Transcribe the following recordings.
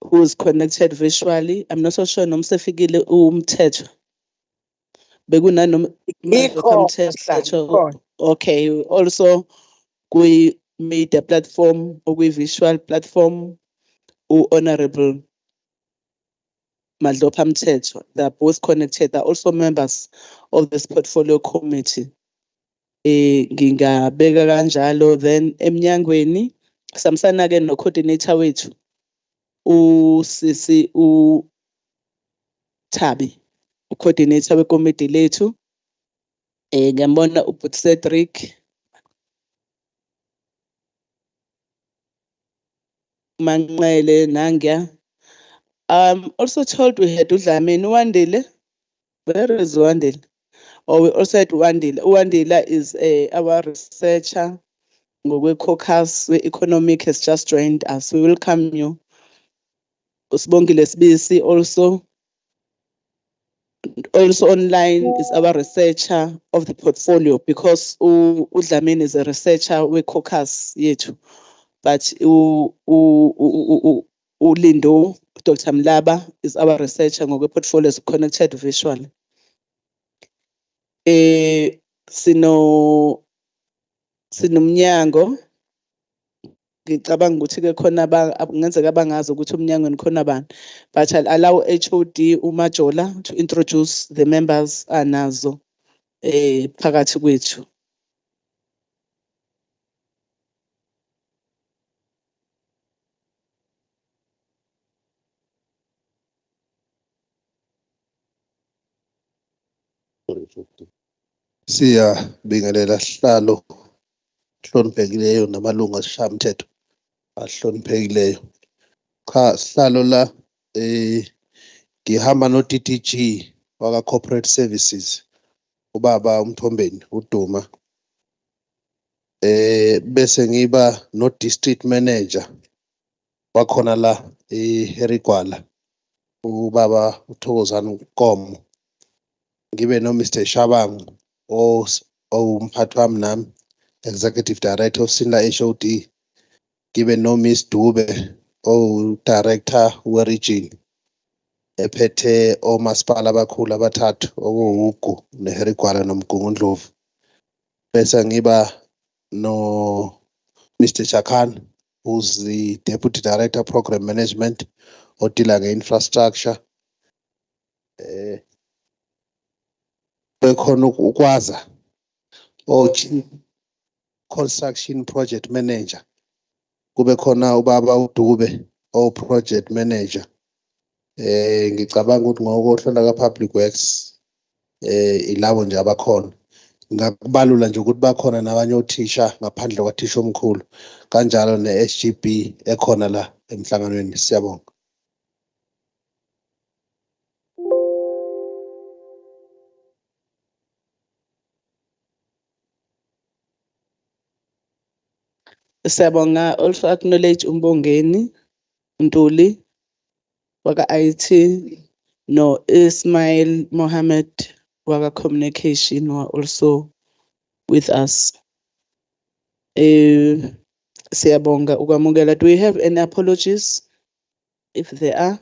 who is connected visually. I'm not so sure noma sefikile umthetho. Bekunanoma umthetho. Okay, also we made a platform or we visual platform honorable Madlopa Mthetho. They are both connected. They are also members of this portfolio committee. Ngingabeka kanjalo then emnyangweni samsana ke no coordinator wethu usisi Thabi coordinator wekomiti lethu ngiyambona uBut Cedric Manqele Nangya. I'm also told we had Udlamini Wandile. Where is Wandile? Or we also had Wandile. Wandila is our researcher. Ngokwe caucus economic has just joined us. We welcome you. Usibongile Sibisi also online is our researcher of the portfolio because Udlamini is a researcher we caucus yethu. But Lindo, Dr. Mlaba is our researcher ngokwe portfolio is connected visually. Sinomnyango ngicabanga ukuthi ke khona kungenzeka abangazi ukuthi umnyango nikhona bani, but I'll allow HOD uMajola to introduce the members anazo phakathi kwethu. Siyabingelela sihlalo hloniphekileyo namalungu asishamthetho ahloniphekileyo. Cha sihlalo la ngihamba no DDG waka corporate services ubaba uMthombeni uDuma, bese ngiba no district manager wakhona la eHerigwala ubaba uThokozana uNkomo, ngibe no Mr Shabangu umphathi wami nami executive director of Sinla HOD, ngibe no Miss Dube director we region ephethe omasipala abakhulu abathathu okuHugu neHerigwala noMgungundlovu, bese ngiba no Mr Chakan who's the deputy director program management odila nge-infrastructure. Bekhona ukwaza chief construction project manager, kube khona ubaba uDube project manager. Ngicabanga ukuthi ngokohlola ka-public works ilabo nje abakhona. Ngakubalula nje ukuthi bakhona nabanye othisha ngaphandle kwathisha omkhulu, kanjalo ne-SGB ekhona la emhlanganweni. Siyabonga. Siyabonga, also acknowledge uMbongeni Ntuli waka IT no Ismail Mohammed waka communication were also with us. Siyabonga ukwamukela. Do we have any apologies? If there are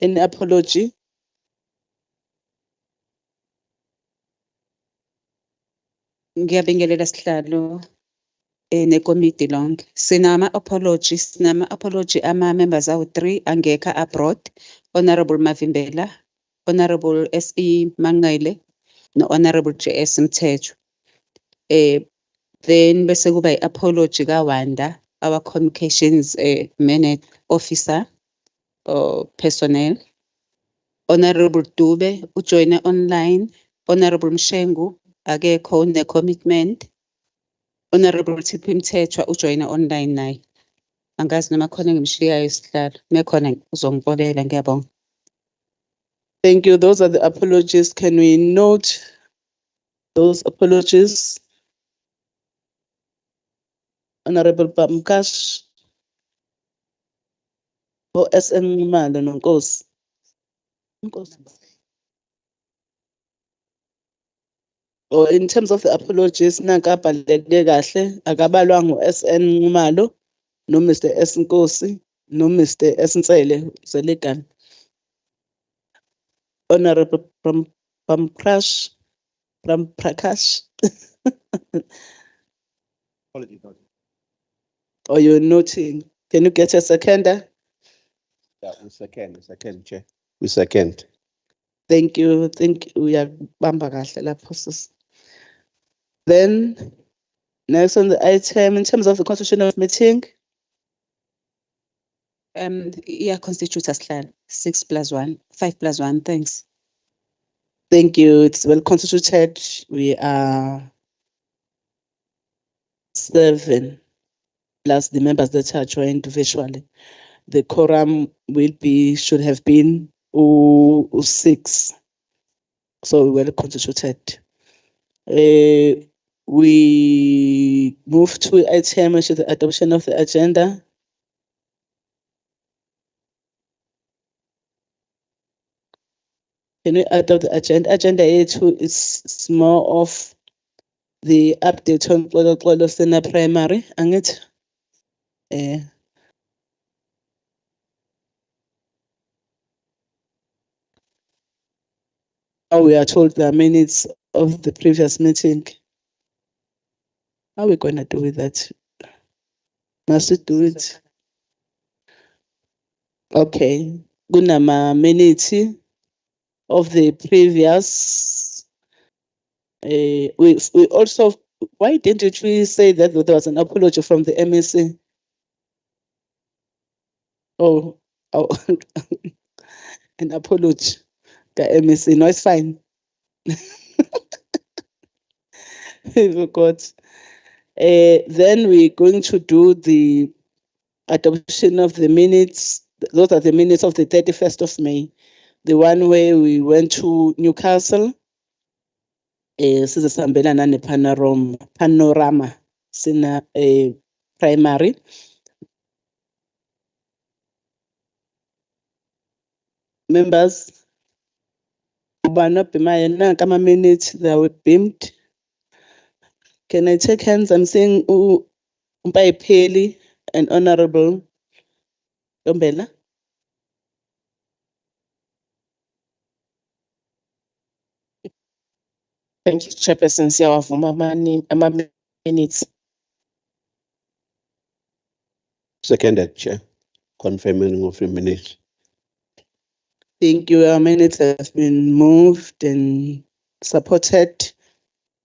any apology? Ngiyabingelela sihlalo nekomiti lonke. Sinama apology ama-members awu-3 angekho abroad. Honorable Mavimbela, Honorable SE Mangaile, no-Honorable JS Mthetho. Then bese kuba i-apology kaWanda, our communications minute officer or personnel. Honorable Dube ujoyine online. Honorable Mshengu akekho ne-commitment. Honorable Tiphi Mthethwa ujoyine online naye. Angazi noma khona ngimshiyayo isihlalo. Mekhona uzongibonela, ngiyabonga. Thank you. Those are the apologies. Can we note those apologies? Honorable Bamkash, SN Malo Nonkosi. Or in terms of the apologies, nakabhaleke kahle akabalwa ngo SN Malo no Mr S Nkosi. no Mr. Esinsele, is a legal. Honorable Prakash. Or you're noting. Can you get a seconder? Yeah, we second, Chair. We second. Thank you. We are bamba kahle lapho sis. Then next on the item, in terms of the constitution of meeting, Yeah, constitute as clan 6+1, 5+1. Thanks. thank you. It's well constituted. We are 7 plus the members that are joined virtually. The quorum should have been 6. So well constituted. We move to item, which is the adoption of the agenda. Can we adopt the agenda? Agenda A2 is more of the update on Xolo Senior Primary, and it. Now we are told the minutes of the previous meeting. How are we going to do with that? Must we do it? Okay. Gunama minutes of the previous. We also, why didn't we say that there was an apology from the MEC? Oh, an apology. The MEC, no, it's fine. God. Then we're going to do the adoption of the minutes. Those are the minutes of the 31st of May. The one where we went to Newcastle. Sizasihambelana panorama sina primary. Members, minutes that were beamed. Can I take hands? I'm seeing Umpai Peli and Honorable Dombela. Thank you, Chairperson. Siyawavuma ama-minutes. Seconded, Chair. Confirming of the minutes. Thank you. Our minutes have been moved and supported.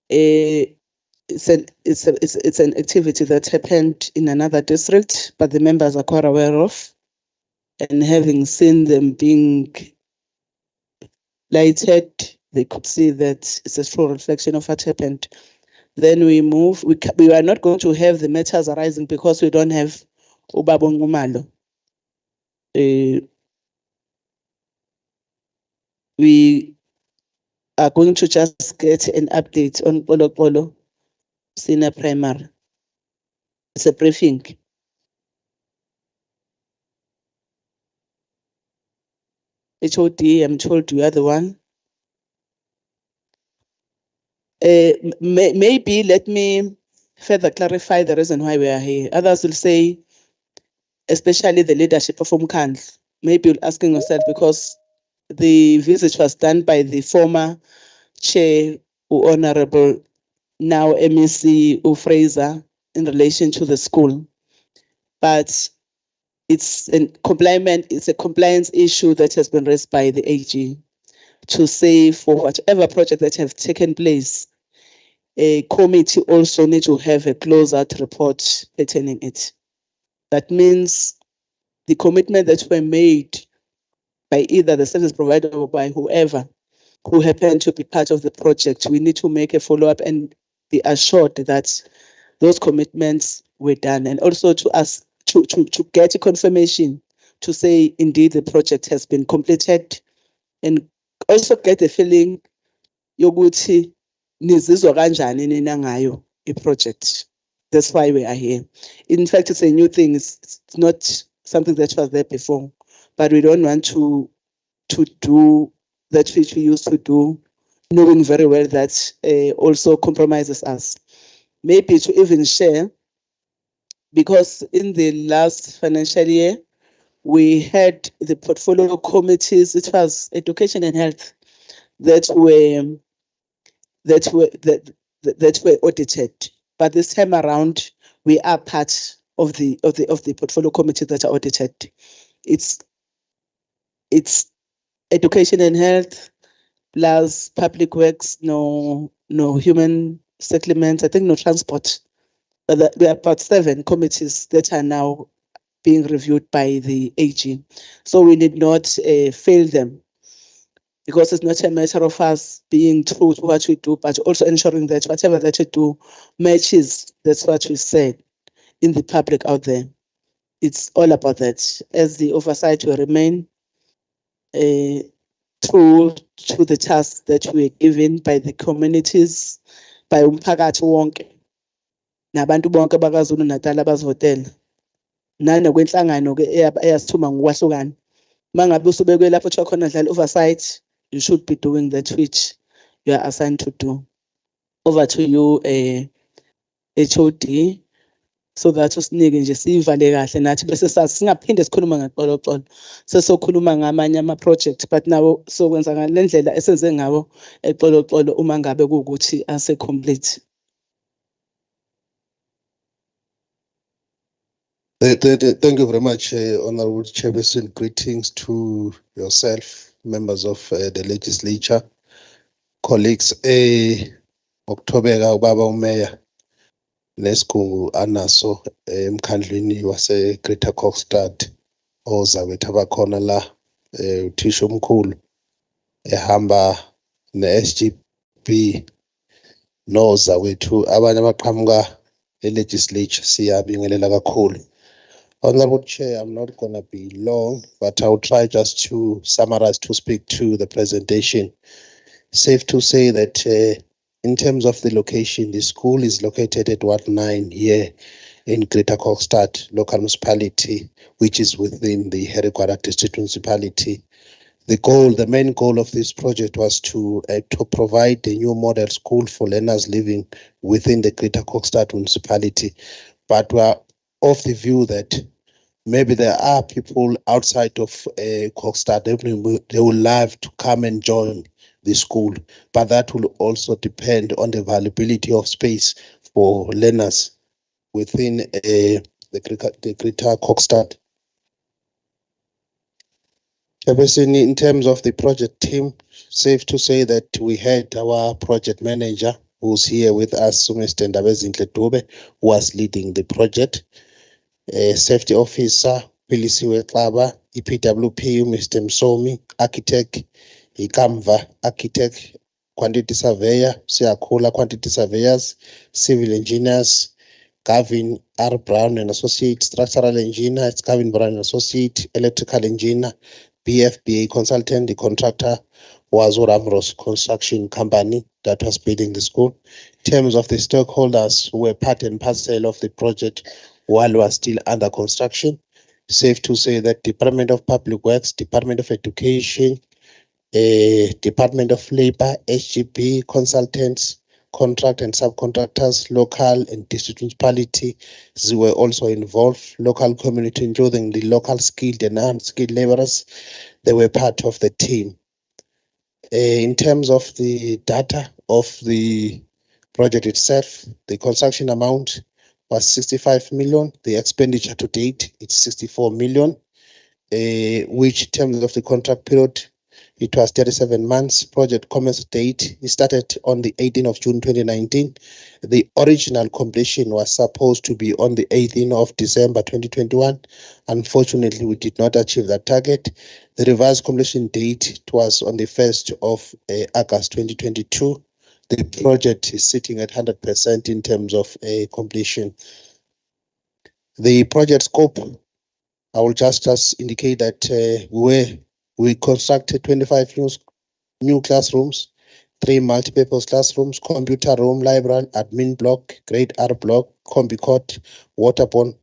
It's an activity that happened in another district, but the members are quite aware of. And having seen them being lighted, they could see that it's a true reflection of what happened. Then we move. We are not going to have the matters arising because we don't have Ubabong Ngumalo. We are going to just get an update on Polo Senior Primary. It's a briefing. HOD, I'm told you are the one. Maybe let me further clarify the reason why we are here. Others will say, especially the leadership of Umkhandlu, maybe you're asking yourself because the visit was done by the former chair, Honorable, now MEC Fraser, in relation to the school. But it's a compliance issue that has been raised by the AG to say for whatever project that have taken place, a committee also need to have a closeout report pertaining it. That means the commitment that were made by either the service provider or by whoever who happened to be part of the project, we need to make a follow-up and be assured that those commitments were done, and also to us to get a confirmation to say indeed the project has been completed, and also get a feeling yokuthi nizizwa kanjani nina ngayo i-project. That's why we are here. In fact, it's a new thing. It's not something that was there before, but we don't want to do that which we used to do, knowing very well that also compromises us. Maybe to even share, because in the last financial year, we had the portfolio committees. It was education and health that were audited. But this time around, we are part of the portfolio committee that are audited. It's education and health plus public works, no human settlements, I think no transport. But there are about 7 committees that are now being reviewed by the AG. So we did not fail them, because it's not a matter of us being true to what we do, but also ensuring that whatever that we do matches that's what we said in the public out there. It's all about that. As the oversight will remain true to the tasks that we were given by the communities, by umphakathi wonke, nabantu bonke bakwaZulu-Natal abazivotela, nanokwenhlangano-ke eyasithuma ngokwahlukana. Uma ngabe usubekwe lapho kuthiwa khona dlala oversight, you should be doing that which you are assigned to do. Over to you, HOD, so that usinike nje sivale kahle nathi bese sazi singaphinde sikhuluma ngaxoloxolo, sesokhuluma ngamanye ama-project, but nawo sokwenza ngale ndlela esenze ngawo exoloxolo uma ngabe kuwukuthi ase-complete. Thank you very much, Honorable Chairperson. Greetings to yourself, members of the legislature, colleagues. October ubaba umeya nesigungu anaso emkhandlwini wase Greater Kokstad ozawethu abakhona la uthisha omkhulu ehamba ne-SGB nozawethu abanye abaqhamuka e-legislature, siyabingelela kakhulu. Honorable Chair, I'm not going to be long, but I'll try just to summarize to speak to the presentation. Safe to say that in terms of the location, the school is located at Ward 9 here in Greater Kokstad local municipality, which is within the Herigwara district municipality. The main goal of this project was to provide a new model school for learners living within the Greater Kokstad municipality. But we are of the view that maybe there are people outside of Kokstad, they will love to come and join the school, but that will also depend on the availability of space for learners within the Greater Kokstad. In terms of the project team, safe to say that we had our project manager who's here with us, Mr. Ndabezinhle Dube, who was leading the project. Safety officer, Pilisiwe Klaba, EPWP, Mr. Msomi, architect, Ikamva, architect, quantity surveyor, Siakula, quantity surveyors, civil engineers, Gavin R. Brown and Associate, structural engineer, it's Gavin Brown and Associate, electrical engineer, BFBA consultant. The contractor was Oramros Construction Company that was building the school. In terms of the stakeholders who were part and parcel of the project while we are still under construction, safe to say that Department of Public Works, Department of Education, Department of Labor, SGP, consultants, contract and subcontractors, local and district municipality, they were also involved. Local community, including the local skilled and unskilled laborers, they were part of the team. In terms of the data of the project itself, the construction amount was 65 million. The expenditure to date, it's 64 million, which in terms of the contract period, it was 37 months. Project commence date, it started on the 18th of June 2019. The original completion was supposed to be on the 18th of December 2021. Unfortunately, we did not achieve that target. The revised completion date was on the 1st of August 2022. The project is sitting at 100% in terms of completion. The project scope, I will just indicate that we constructed 25 new classrooms, 3 multipurpose classrooms, computer room, library, admin block, grade R block, combi court, waterborne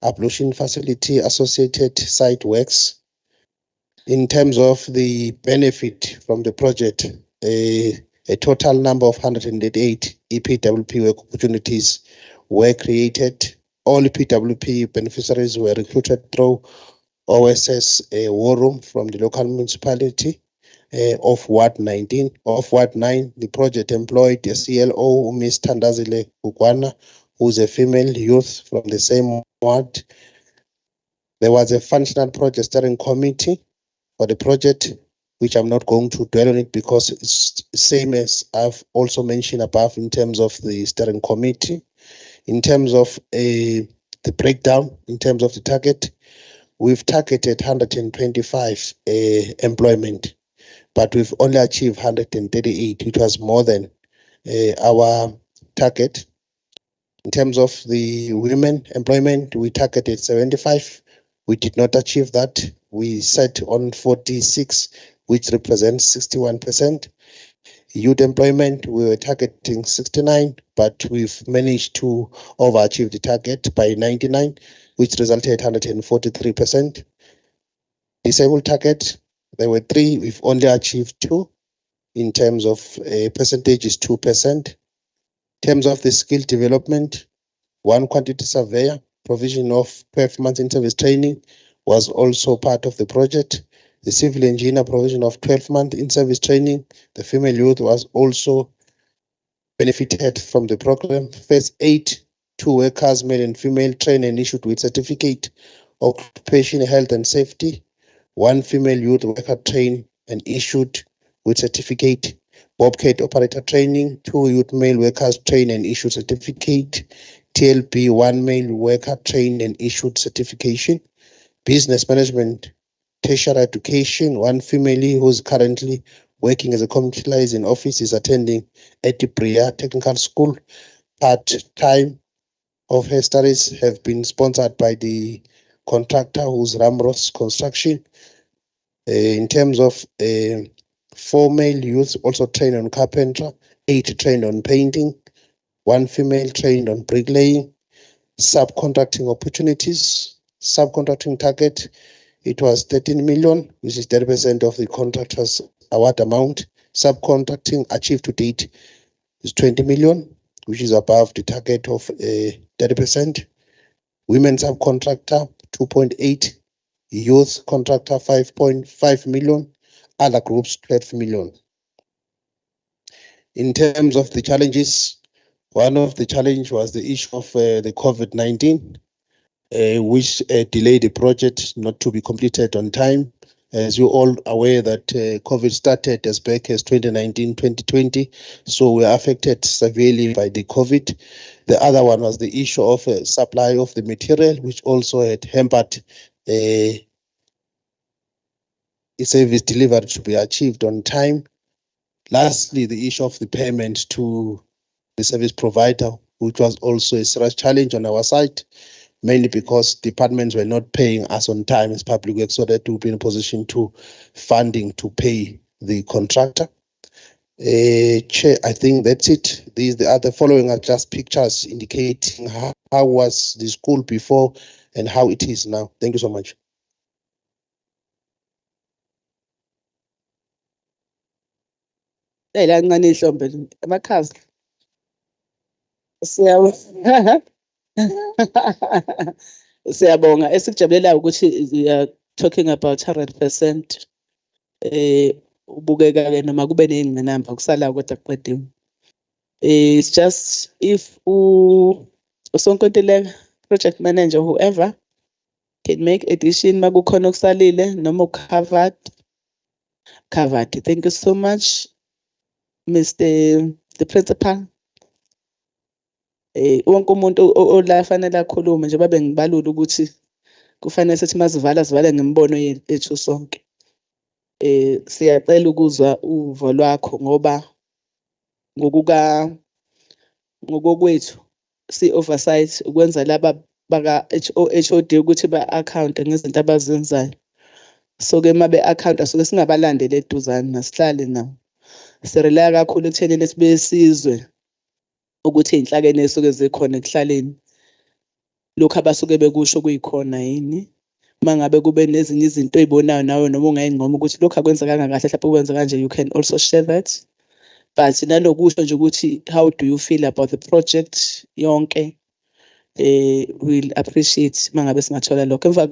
ablution facility, associated site works. In terms of the benefit from the project, a total number of 188 EPWP work opportunities were created. All EPWP beneficiaries were recruited through OSS war room from the local municipality of Ward 19. Of Ward 9, the project employed a CLO, Ms. Tandazile Kukwana, who's a female youth from the same ward. There was a functional project steering committee for the project, which I'm not going to dwell on it because it's the same as I've also mentioned above in terms of the steering committee. In terms of the breakdown, in terms of the target, we've targeted 125 employment, but we've only achieved 138, which was more than our target. In terms of the women employment, we targeted 75. We did not achieve that. We set on 46, which represents 61%. Youth employment, we were targeting 69, but we've managed to overachieve the target by 99, which resulted 143%. Disabled target, there were 3, we've only achieved 2. In terms of percentage is 2%. In terms of the skill development, 1 quantity surveyor, provision of performance in service training was also part of the project. The civil engineer provision of 12-month in service training. The female youth was also benefited from the program. First 8, 2 workers, male and female, trained and issued with certificate of occupational health and safety. 1 female youth worker trained and issued with certificate. Bobcat operator training, 2 youth male workers trained and issued certificate. TLB, 1 male worker trained and issued certification. Business management, tertiary education, 1 female who's currently working as a community liaison office is attending at the Bria Technical School. Part-time of her studies have been sponsored by the contractor who's Ramros Construction. In terms of 4 male youths also trained on carpentry, 8 trained on painting, 1 female trained on bricklaying. Subcontracting opportunities, subcontracting target, it was 13 million, which is 30% of the contractor's award amount. Subcontracting achieved to date is 20 million, which is above the target of 30%. Women subcontractor, 2.8. Youth contractor, 5.5 million. Other groups, 12 million. In terms of the challenges, one of the challenge was the issue of the COVID-19, which delayed the project not to be completed on time. As you're all aware that COVID started as back as 2019, 2020, so we are affected severely by the COVID. The other one was the issue of supply of the material, which also had hampered a service delivery to be achieved on time. Lastly, the issue of the payment to the service provider, which was also a serious challenge on our side, mainly because departments were not paying us on time as public works, so that we'll be in a position to funding to pay the contractor. Chair, I think that's it. The other following are just pictures indicating how was the school before and how it is now. Thank you so much. La ncane ihlombe amakhazi. Siyabonga esikujabulelayo ukuthi we are talking about 100%. Ubukeka ke noma kube ney'ngqinamba kusala kodwa kuqediwe. It's just if usonkontileka project manager whoever can make addition makukhona okusalile noma covered. Thank you so much, Mr. the principal. Wonke umuntu ola fanele akhulume nje babe ngibalula ukuthi kufanele sithi masivala sivale ngemibono yethu sonke. Siyacela ukuzwa uvo lwakho ngoba ngokokwethu si-oversight ukwenza laba baka HOD ukuthi ba-account ngezinto abazenzayo. So-ke uma be-account asuke singabalandeli eduzane nasihlale nabo. Sirelaya kakhulu ekuthenini sibe sizwe ukuthi iy'nhlakeni ey'suke zikhona ekuhlaleni lokhu abasuke bekusho kuyikhona yini. Uma ngabe kube nezinye izinto oy'bonayo nawe noma ungay'nqoma ukuthi lokhu akwenzekanga kahle mhlawumbe ukwenza kanje, you can also share that. But nanokusho nje ukuthi how do you feel about the project yonke, we'll appreciate uma ngabe singathola lokho. Emva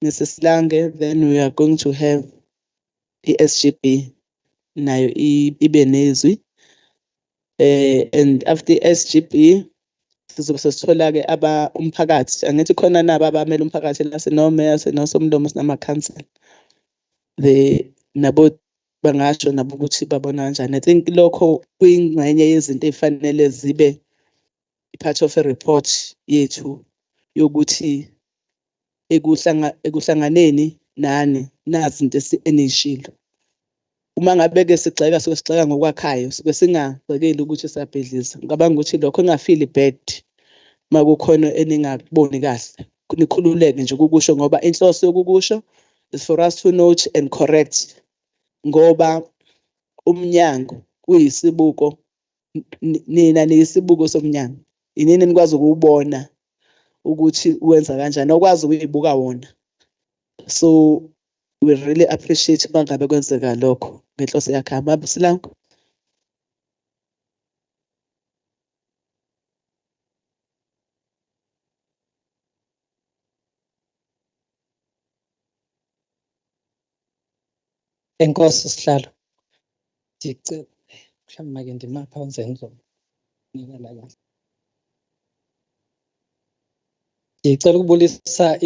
nesesilange, then we are going to have i-SGB nayo ibe nezwi. And after i-SGB sizobe sesithola-ke umphakathi, angithi khona nabo abamele umphakathi la sinomeya sinosomlomo sinamakhansela. Nabo bangasho nabo ukuthi babona kanjani. I think lokho kuyingxenye yezinto ey'fanele zibe part of a report yethu yokuthi ekuhlanganeni nani nazi izinto eniy'shilo. Uma ngabe-ke sigxeka suke sigxeka ngokwakhayo suke singagxekeli ukuthi siyabhidliza. Ngicabanga ukuthi lokho engafeel bad uma kukhona eningakuboni kahle. Nikhululeke nje ukukusho ngoba inhloso yokukusho is for us to note and correct. Ngoba umnyango uyisibuko, nina niyisibuko somnyango. Inini nikwazi ukuwubona ukuthi wenza kanjani, okwazi ukuyibuka wona. So we really appreciate uma ngabe kwenzeka lokho ngenhloso yakhe. Baba Silango. Enkosi sihlalo. Ngicela mhlawumbe make ndimapha unzenzo. Ngicela ukubulisa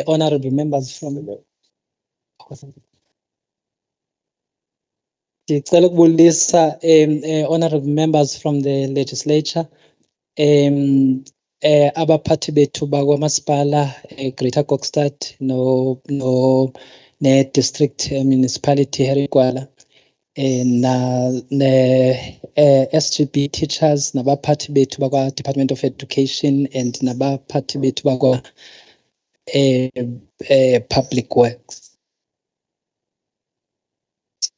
honorable members from ngicela ukubulisa honorable members from the legislature, abaphathi bethu bakwamasipala Greater Kokstad ne district municipality Herigwala, na SGB teachers, nabaphathi bethu bakwa Department of Education and nabaphathi bethu bakwa Public Works.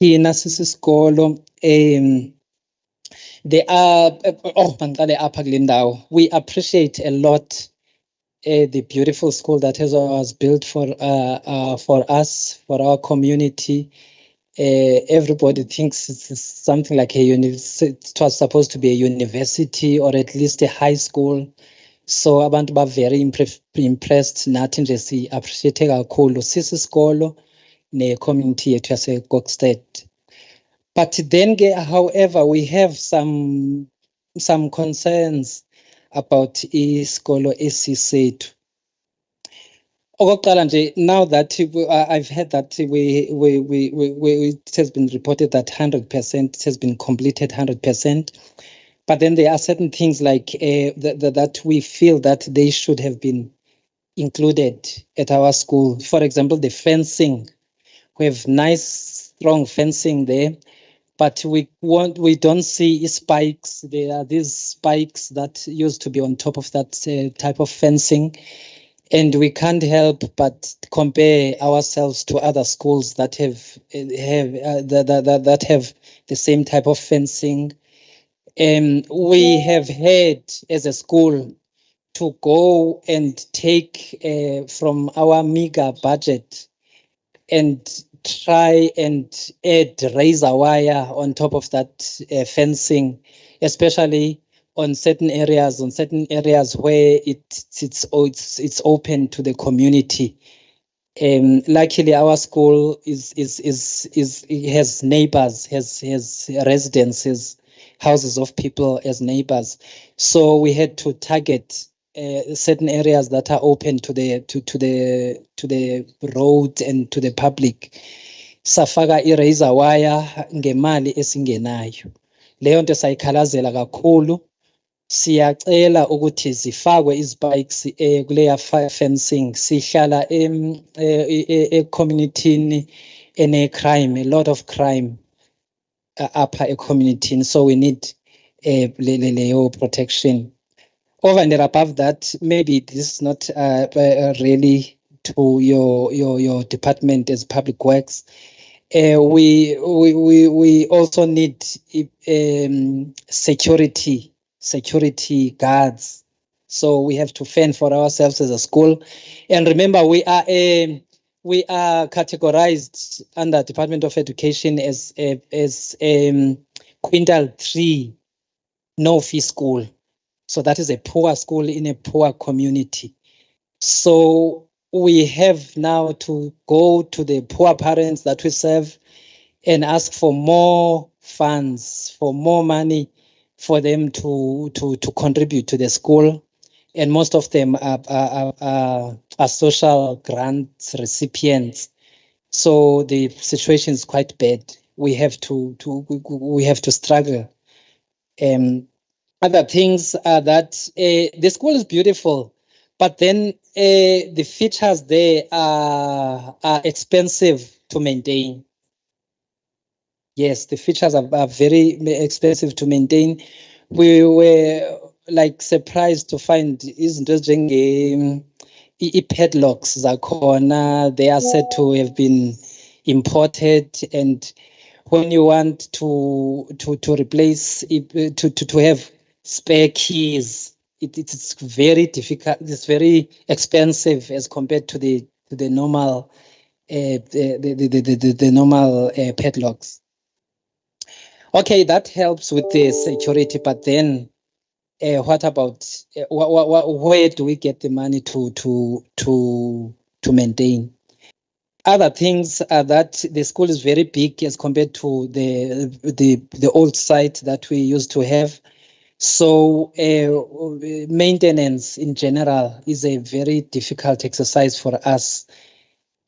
Thina sisisikolo they are mangiqale apha kule ndawo. We appreciate a lot the beautiful school that was built for us, for our community. Everybody thinks it's something like a university. It was supposed to be a university or at least a high school. So abantu ba very impressed nathi nje si appreciate kakhulu sisisikolo ne community yethu yase Kokstad. But then however we have some concerns about isikolo esisethu. Okokuqala nje, now that I've heard that it has been reported that 100% it has been completed 100%, but then there are certain things like that we feel that they should have been included at our school. For example, the fencing. We have nice strong fencing there, but we don't see spikes. There are these spikes that used to be on top of that type of fencing. And we can't help but compare ourselves to other schools that have the same type of fencing. We have had as a school to go and take from our meager budget and try and add razor wire on top of that fencing, especially on certain areas where it's open to the community. Luckily, our school has neighbors, has residences, houses of people as neighbors. So we had to target certain areas that are open to the road and to the public. Safaka razor wire ngemali esingenayo. Leyo nto sayikhalazela kakhulu. Siyacela ukuthi zifakwe izipikes kuleya fencing. Sihlala community ene crime, a lot of crime upper community, so we need leyo protection. Over and above that, maybe this is not really to your department as Public Works. We also need security guards. So we have to fend for ourselves as a school. And remember, we are categorized under Department of Education as Quintile 3 no fee school. So that is a poor school in a poor community. So we have now to go to the poor parents that we serve and ask for more funds, for more money for them to contribute to the school. And most of them are social grant recipients. So the situation is quite bad. We have to struggle. Other things are that the school is beautiful, but then the features there are expensive to maintain. Yes, the features are very expensive to maintain. We were like surprised to find izinto ezinjenge i-padlocks zakhona, they are said to have been imported, and when you want to replace it, to have spare keys, it's very difficult. It's very expensive as compared to the normal the normal padlocks. Okay, that helps with the security, but then what about where do we get the money to maintain? Other things are that the school is very big as compared to the old site that we used to have. So maintenance in general is a very difficult exercise for us.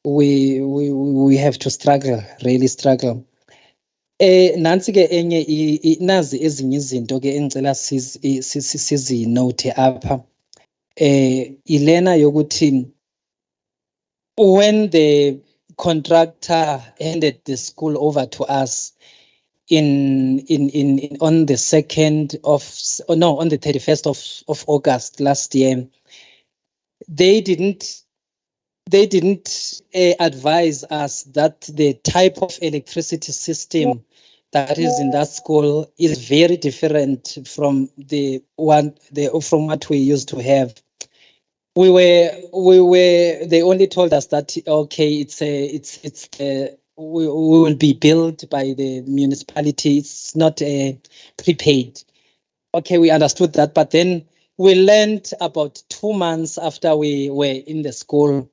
We have to struggle, really struggle. Nansi ke enye nazi ezinye izinto ke engicela sizinote apha. Ilena yokuthi when the contractor handed the school over to us on the 31st of August last year, they didn't advise us that the type of electricity system that is in that school is very different from from what we used to have. They only told us that okay, we will be billed by the municipality. It's not prepaid. Okay, we understood that, but then we learned about 2 months after we were in the school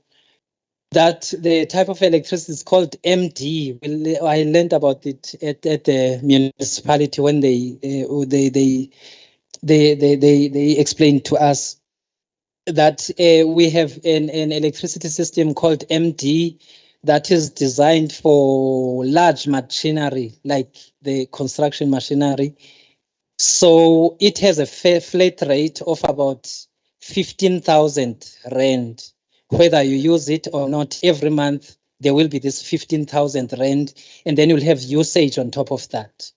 that the type of electricity is called MD. I learned about it at the municipality when they explained to us that we have an electricity system called MD that is designed for large machinery, like the construction machinery. So it has a flat rate of about 15,000 rand. Whether you use it or not, every month there will be this 15,000 rand, and then you'll have usage on top of that.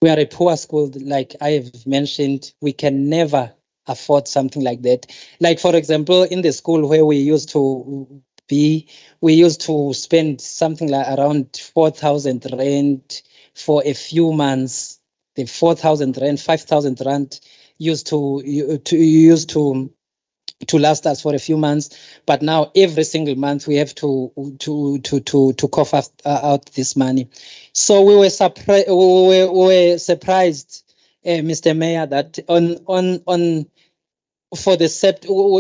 We are a poor school, like I have mentioned. We can never afford something like that. Like, for example, in the school where we used to be, we used to spend something like around 4,000 rand for a few months. The 4,000 rand, 5,000 rand used to last us for a few months, but now every single month we have to cough out this money. So we were surprised, Mr. Mayor, that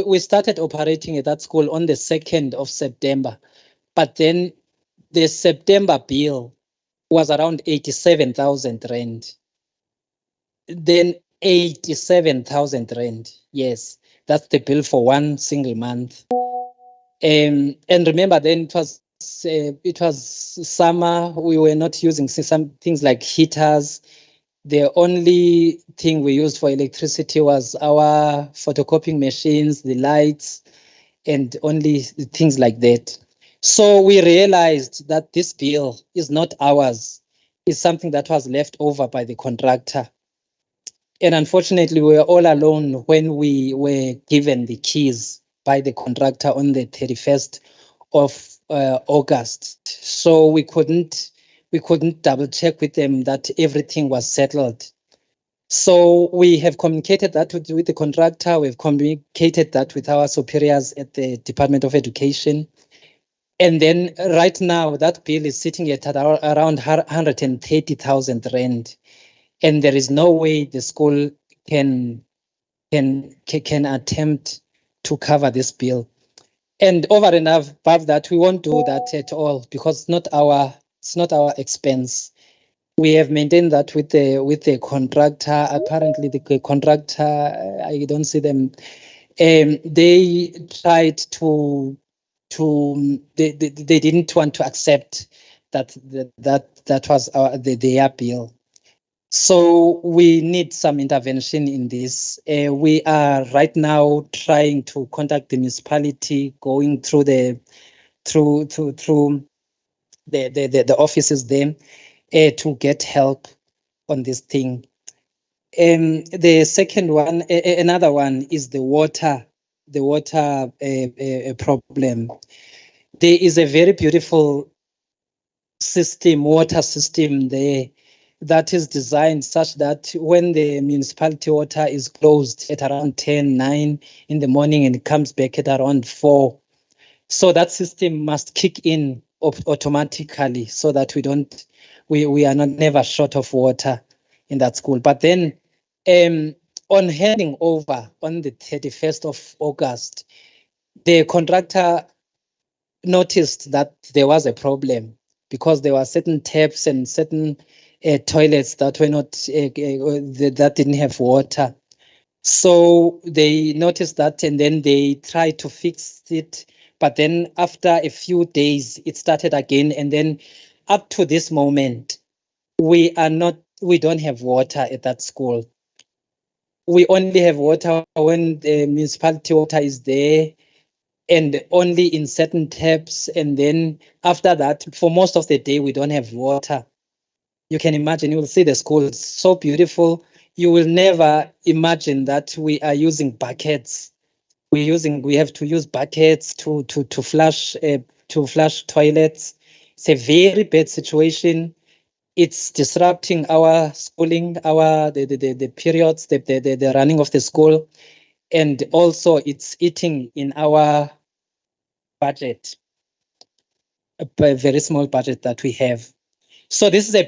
we started operating at that school on the 2nd of September, but then the September bill was around 87,000 rand. Then 87,000 rand. Yes, that's the bill for one single month. And remember, then it was summer. We were not using some things like heaters. The only thing we used for electricity was our photocopying machines, the lights, and only things like that. So we realized that this bill is not ours. It's something that was left over by the contractor. And unfortunately, we were all alone when we were given the keys by the contractor on the 31st of August. So we couldn't double check with them that everything was settled. So we have communicated that with the contractor. We've communicated that with our superiors at the Department of Education. And then right now, that bill is sitting at around 130,000 rand. And there is no way the school can attempt to cover this bill. And over and above that, we won't do that at all because it's not our expense. We have maintained that with the contractor. Apparently, the contractor, I don't see them. They tried to they didn't want to accept that was their bill. So we need some intervention in this. We are right now trying to contact the municipality, going through the offices there to get help on this thing. The second one, another one is the water problem. There is a very beautiful water system there that is designed such that when the municipality water is closed at around 9 in the morning and it comes back at around 4. So that system must kick in automatically so that we are not never short of water in that school. But then on handing over on the 31st of August, the contractor noticed that there was a problem because there were certain taps and certain toilets that were not that didn't have water. So they noticed that and then they tried to fix it. But then after a few days, it started again. And then up to this moment, we don't have water at that school. We only have water when the municipality water is there and only in certain taps. And then after that, for most of the day, we don't have water. You can imagine, you will see the school, it's so beautiful. You will never imagine that we are using buckets. We have to use buckets to flush toilets. It's a very bad situation. It's disrupting our schooling, the periods, the running of the school, and also it's eating in our budget, a very small budget that we have. So this is the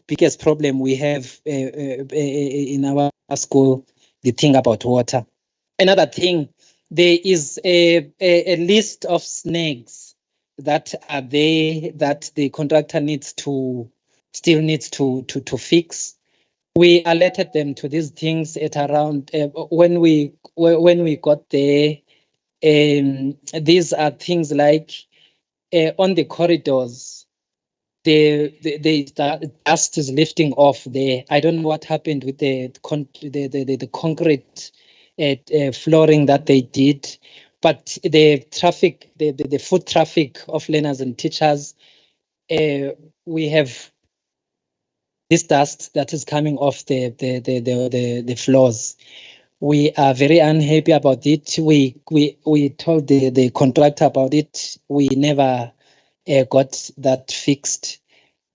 biggest problem we have in our school, the thing about water. Another thing, there is a list of snags that are there that the contractor still needs to fix. We alerted them to these things at around when we got there. These are things like on the corridors, the dust is lifting off there. I don't know what happened with the concrete flooring that they did, but the traffic, the foot traffic of learners and teachers, we have this dust that is coming off the floors. We are very unhappy about it. We told the contractor about it. We never got that fixed.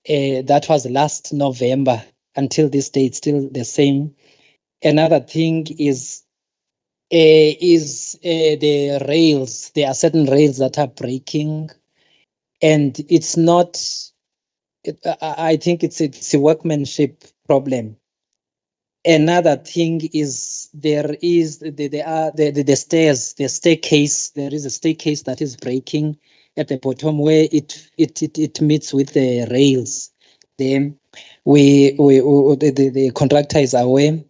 That was last November. Until this day, it's still the same. Another thing is the rails. There are certain rails that are breaking, and it's not. I think it's a workmanship problem. Another thing is there is the stairs, the staircase. There is a staircase that is breaking at the bottom where it meets with the rails. Then the contractor is aware,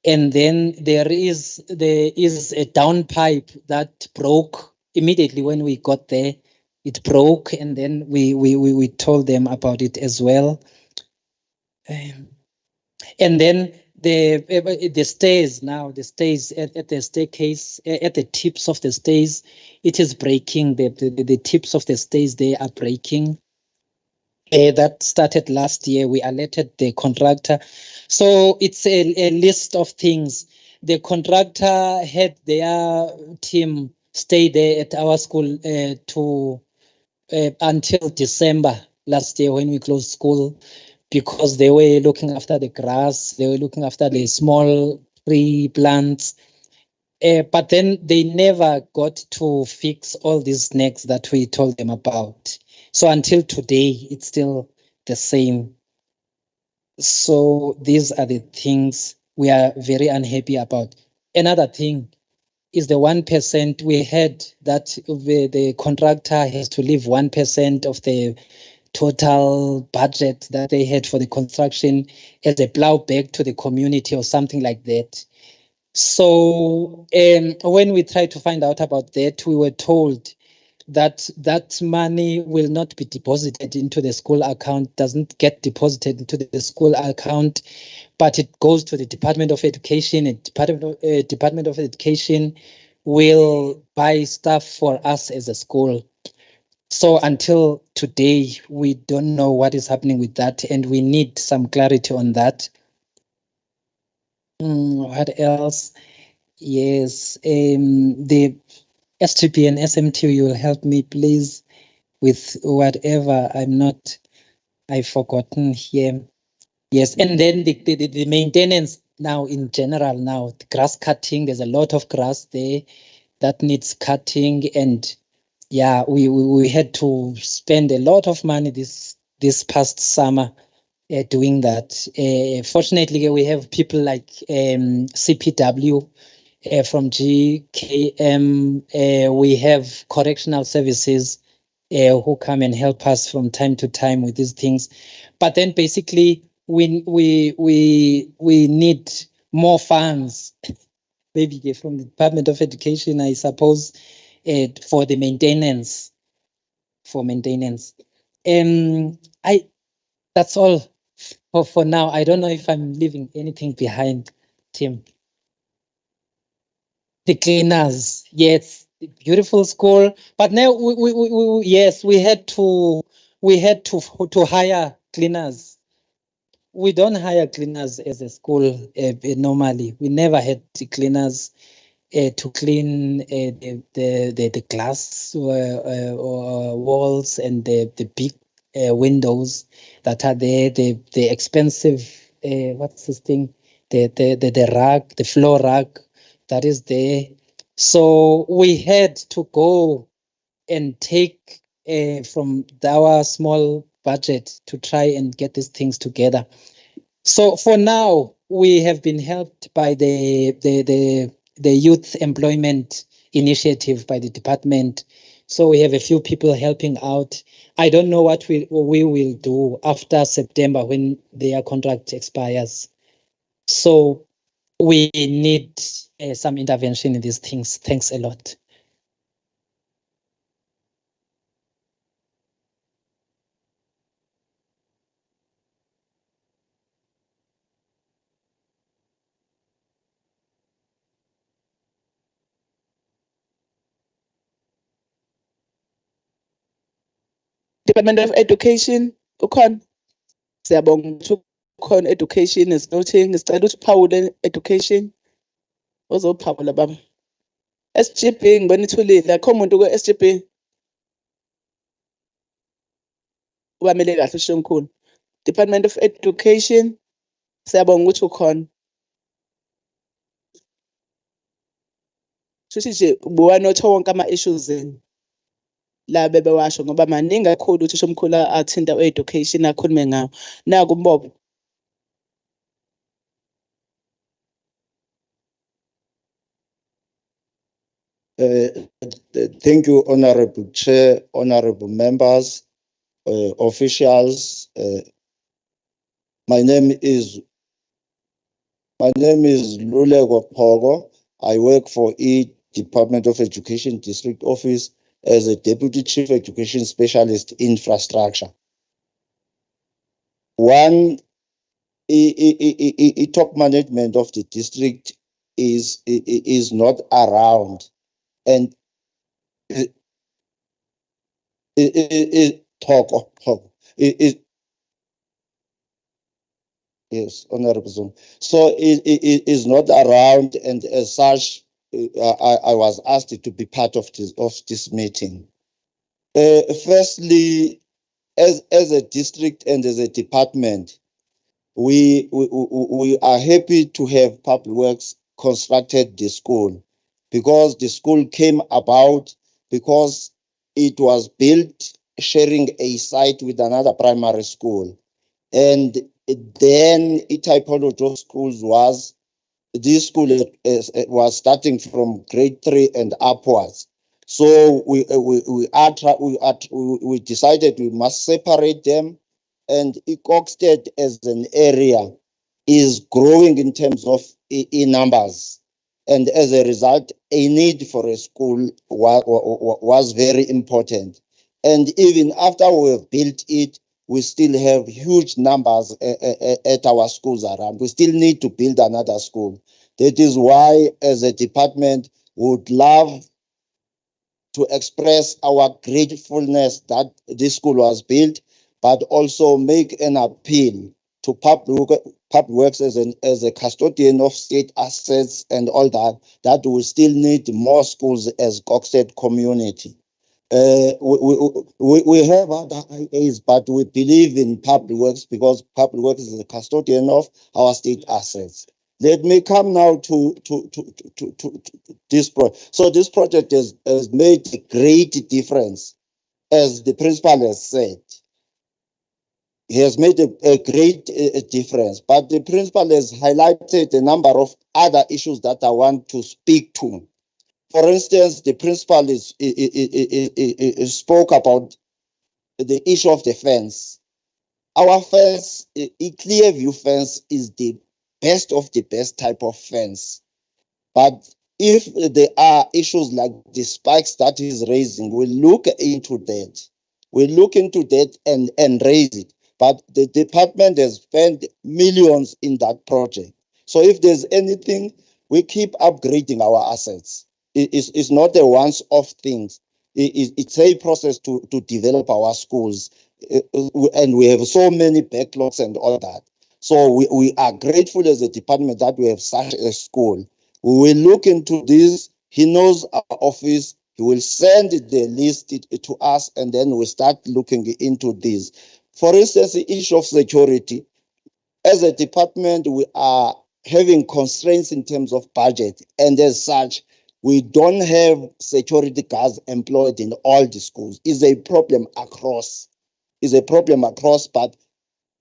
and then there is a down pipe that broke immediately when we got there. It broke, and then we told them about it as well. And then the stairs now, the stairs at the staircase, at the tips of the stairs, it is breaking. The tips of the stairs, they are breaking. That started last year. We alerted the contractor. So it's a list of things. The contractor had their team stay there at our school until December last year when we closed school, because they were looking after the grass, they were looking after the small tree plants. But then they never got to fix all these snags that we told them about. So until today, it's still the same. So these are the things we are very unhappy about. Another thing, is the 1%. We heard that the contractor has to leave 1% of the total budget that they had for the construction as a plow back to the community or something like that. So when we tried to find out about that, we were told that that money will not be deposited into the school account, doesn't get deposited into the school account, but it goes to the Department of Education, and Department of Education will buy stuff for us as a school. So until today, we don't know what is happening with that, and we need some clarity on that. What else? Yes, the SGP and SMT, you will help me, please, with whatever I've forgotten here. Yes, and then the maintenance now in general now, the grass cutting, there's a lot of grass there that needs cutting, and yeah, we had to spend a lot of money this past summer doing that. Fortunately, we have people like CPW from GKM. We have correctional services who come and help us from time to time with these things. But then basically we need more funds, maybe from the Department of Education, I suppose, for the maintenance. That's all for now. I don't know if I'm leaving anything behind, Tim. The cleaners, yes, the beautiful school. But now we had to hire cleaners. We don't hire cleaners as a school normally. We never had cleaners to clean the glass walls and the big windows that are there. The expensive what's this thing? The rug, the floor rug that is there. So we had to go and take from our small budget to try and get these things together. So for now, we have been helped by the youth employment initiative by the department. So we have a few people helping out. I don't know what we will do after September when their contract expires. So we need some intervention in these things. Thanks a lot. Department of Education, ukhona. Siyabonga ukuthi ukhona education is noting. Ngicela ukuthi uphawule education. Uzophawula baba. SGB ngibona ithulile. Akho umuntu ku-SGB. Ubamele kahle usho omkhulu. Department of Education. Siyabonga ukuthi ukhona. Shuthi nje ubuwanotha wonke ama-issues enu. La bebewasho ngoba maningi kakhulu ukuthi usho omkhulu athinta u-education akhulume ngawo. Naku Mbobo. Thank you, Honorable Chair, honorable members, officials. My name is Luleko Pogo. I work for Department of Education District Office as a Deputy Chief Education Specialist Infrastructure. One, top management of the district is not around, and yes, Honorable Zone. So it is not around, and as such, I was asked to be part of this meeting. Firstly, as a district and as a department, we are happy to have Public Works constructed the school, because the school came about because it was built sharing a site with another primary school, and then a typology of schools was this school was starting from grade 3 and upwards. So we decided we must separate them, and Ikokstead as an area is growing in terms of in numbers, and as a result, a need for a school was very important. And even after we have built it, we still have huge numbers at our schools around. We still need to build another school. That is why, as a department, we would love to express our gratefulness that this school was built, but also make an appeal to public works as a custodian of state assets and all that, that we still need more schools as Kokstead community. We have other IAs, but we believe in public works because public works is a custodian of our state assets. Let me come now to this project. So this project has made a great difference, as the principal has said. He has made a great difference, but the principal has highlighted a number of other issues that I want to speak to. For instance, the principal spoke about the issue of the fence. Our fence, a clear view fence, is the best of the best type of fence. But if there are issues like the spikes that is raising, we'll look into that. We'll look into that and raise it. But the department has spent millions in that project. So if there's anything, we keep upgrading our assets. It's not a once-off thing. It's a process to develop our schools. And we have so many backlogs and all that. So we are grateful as a department that we have such a school. We will look into this. He knows our office. He will send the list to us, and then we start looking into this. For instance, the issue of security. As a department, we are having constraints in terms of budget, and as such, we don't have security guards employed in all the schools. It's a problem across. It's a problem across, but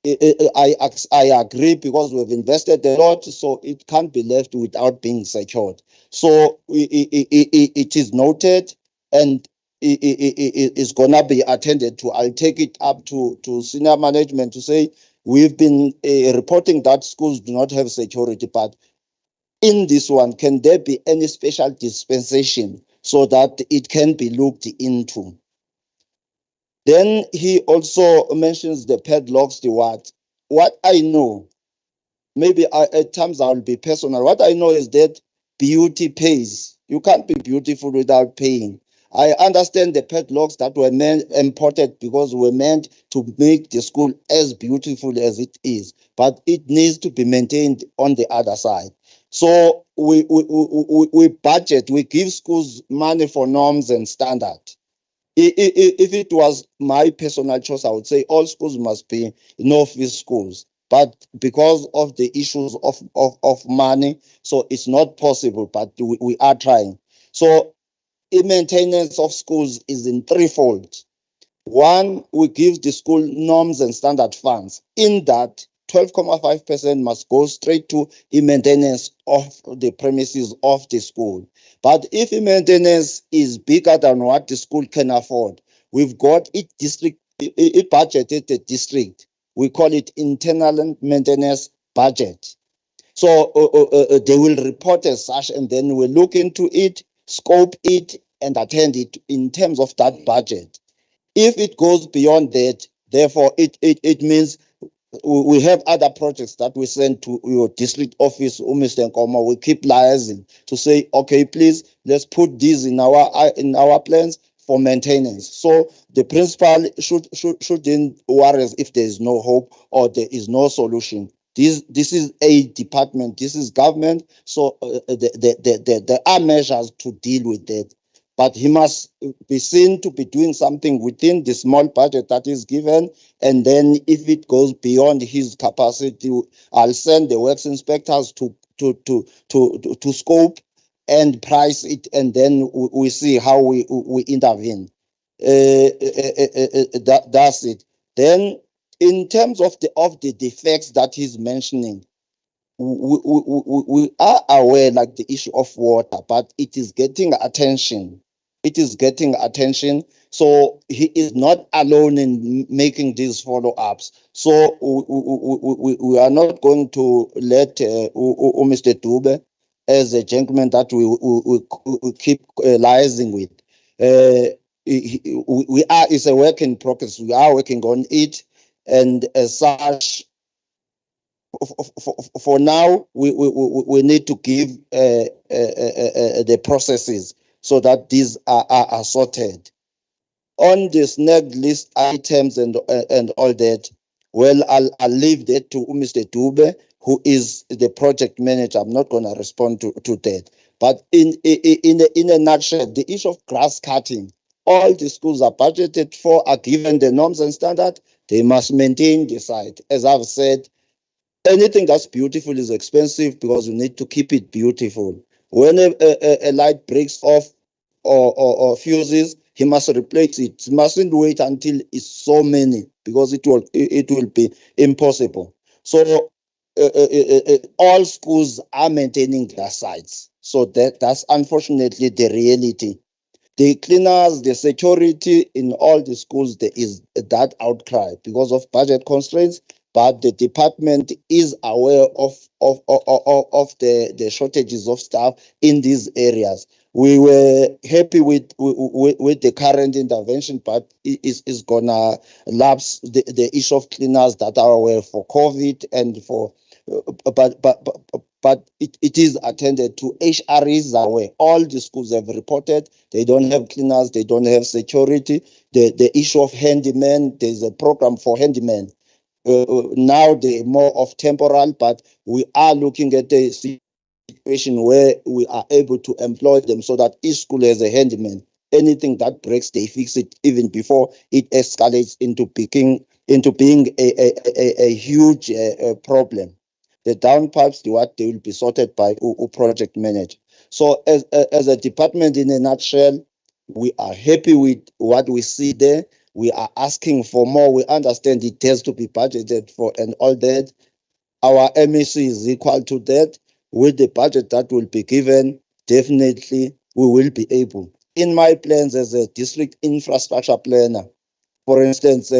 I agree because we've invested a lot, so it can't be left without being secured. So it is noted, and it's gonna be attended to. I'll take it up to senior management to say we've been reporting that schools do not have security, but in this one, can there be any special dispensation so that it can be looked into? Then he also mentions the padlocks, the what. What I know, maybe at times I'll be personal. What I know is that beauty pays. You can't be beautiful without paying. I understand the padlocks that were imported because were meant to make the school as beautiful as it is, but it needs to be maintained on the other side. So we budget, we give schools money for norms and standards. If it was my personal choice, I would say all schools must be no-fee schools. But because of the issues of money, so it's not possible, but we are trying. So the maintenance of schools is in threefold. One, we give the school norms and standard funds. In that, 12.5% must go straight to the maintenance of the premises of the school. But if the maintenance is bigger than what the school can afford, we've got it budgeted the district. We call it internal maintenance budget. So they will report as such, and then we'll look into it, scope it, and attend it in terms of that budget. If it goes beyond that, therefore, it means we have other projects that we send to your district office, Mr. Nkoma. We keep liaising to say, okay, please, let's put this in our plans for maintenance. So the principal shouldn't worry if there is no hope or there is no solution. This is a department, this is government, so there are measures to deal with that. But he must be seen to be doing something within the small budget that is given. And then if it goes beyond his capacity, I'll send the works inspectors to scope and price it, and then we see how we intervene. That's it. Then in terms of the defects that he's mentioning, we are aware like the issue of water, but it is getting attention. It is getting attention. So he is not alone in making these follow-ups. So we are not going to let Mr. Dube as a gentleman that we keep liaising with. We are, it's a work in progress. We are working on it. And as such, for now, we need to give the processes so that these are sorted. On the snagged list items and all that, well, I'll leave that to Mr. Dube, who is the project manager. I'm not going to respond to that. But in a nutshell, the issue of grass cutting, all the schools are budgeted for, are given the norms and standards. They must maintain the site. As I've said, anything that's beautiful is expensive because you need to keep it beautiful. When a light breaks off or fuses, he must replace it. He mustn't wait until it's so many because it will be impossible. So all schools are maintaining their sites. So that's unfortunately the reality. The cleaners, the security in all the schools, there is that outcry because of budget constraints, but the department is aware of the shortages of staff in these areas. We were happy with the current intervention, but it is gonna lapse the issue of cleaners that are aware for COVID and for but it is attended to. HREs are aware. All the schools have reported they don't have cleaners, they don't have security. The issue of handymen, there's a program for handymen. Now they're more of temporal, but we are looking at the situation where we are able to employ them so that each school has a handyman. Anything that breaks, they fix it even before it escalates into being a huge problem. The downpipes, they will be sorted by project manager. So as a department, in a nutshell, we are happy with what we see there. We are asking for more. We understand it has to be budgeted for and all that. Our MEC is equal to that. With the budget that will be given, definitely we will be able. In my plans as a district infrastructure planner, for instance,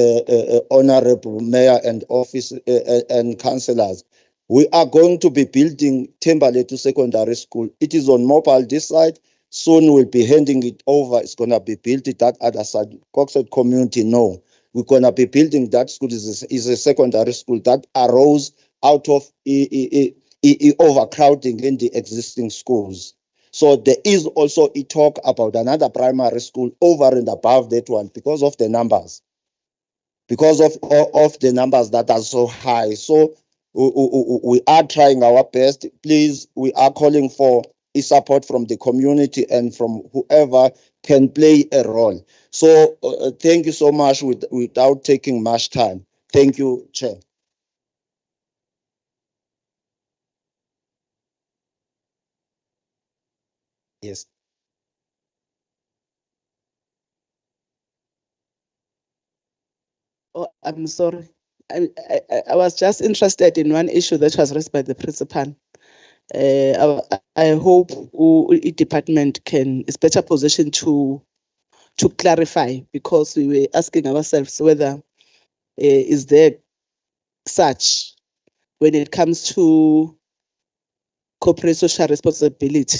honorable mayor and office and councillors, we are going to be building Timberlake Secondary School. It is on mobile this side. Soon we'll be handing it over. It's going to be built at that other side. Coxhead community, no. We're going to be building that school. Is a secondary school that arose out of overcrowding in the existing schools. So there is also a talk about another primary school over and above that one because of the numbers. Because of the numbers that are so high. So we are trying our best. Please, we are calling for support from the community and from whoever can play a role. So thank you so much without taking much time. Thank you, Chair. Yes. Oh, I'm sorry. I was just interested in one issue that was raised by the principal. I hope the department is better positioned to clarify, because we were asking ourselves whether is there such when it comes to corporate social responsibility.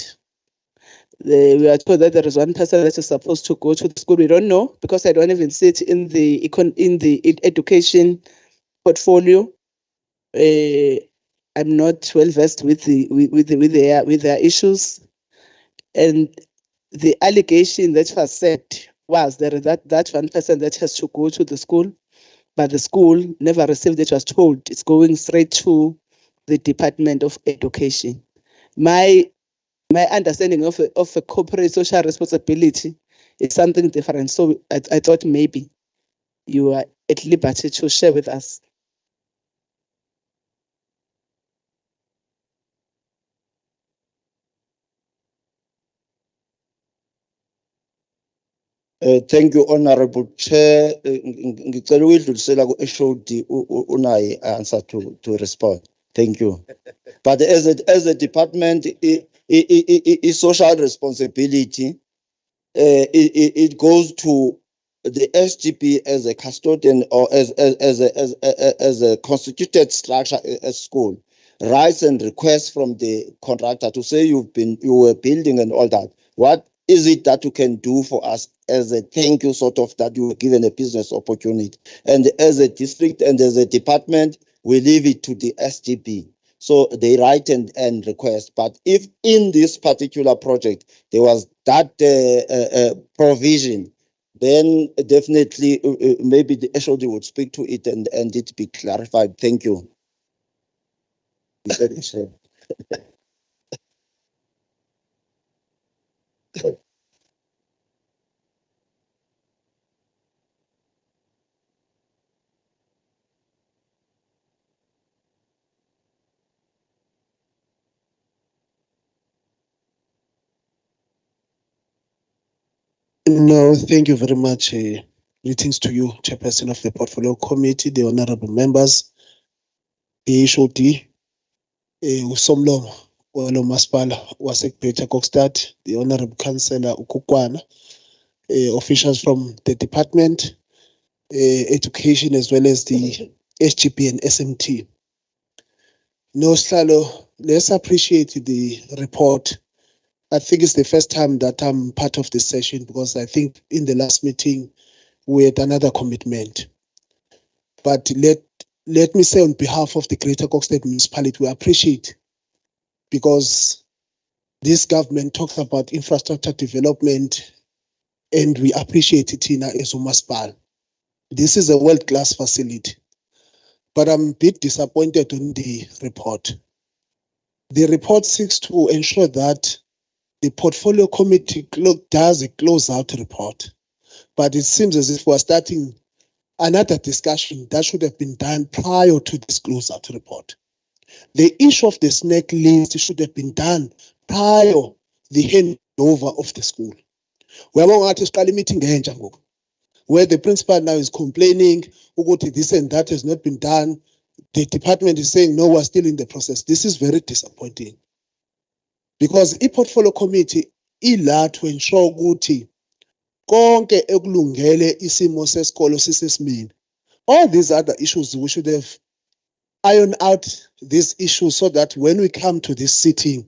We are told that there is one person that is supposed to go to the school. We don't know, because I don't even see it in the education portfolio. I'm not well versed with their issues, and the allegation that was said was that one person that has to go to the school, but the school never received it. Was told it's going straight to the Department of Education. My understanding of a corporate social responsibility is something different. So I thought maybe you are at liberty to share with us. Thank you, Honorable Chair. Ngicela uyidlulisela ku-HOD unayo answer to respond. Thank you. But as a department, social responsibility, it goes to the SGP as a custodian or as a constituted structure at school. Rights and requests from the contractor to say you were building and all that. What is it that you can do for us as a thank you, sort of, that you were given a business opportunity? And as a district and as a department, we leave it to the SGP. So they write and request. But if in this particular project there was that provision, then definitely maybe the HOD would speak to it and it be clarified. Thank you. No, thank you very much. Greetings to you, Chairperson of the Portfolio Committee, the honorable members, the HOD, Usomlomo, Walo Maspala, Wasek Kokstad, the honorable Councillor Ukukwana, officials from the department, education, as well as the SGP and SMT. No, Slalo, let's appreciate the report. I think it's the first time that I'm part of this session because I think in the last meeting we had another commitment. But let me say on behalf of the Greater Kokstad Municipality, we appreciate because this government talks about infrastructure development and we appreciate it in as Umaspal. This is a world-class facility. But I'm a bit disappointed on the report. The report seeks to ensure that the portfolio committee does a close-out report. But it seems as if we're starting another discussion that should have been done prior to this close-out report. The issue of the snack list should have been done prior the handover of the school. We're going to start a meeting where the principal now is complaining, this and that has not been done. The department is saying, no, we're still in the process. This is very disappointing. Because i-portfolio committee ila to ensure ukuthi konke ekulungele isimo sesikolo sisesimeni. All these other issues, we should have ironed out these issues so that when we come to this sitting,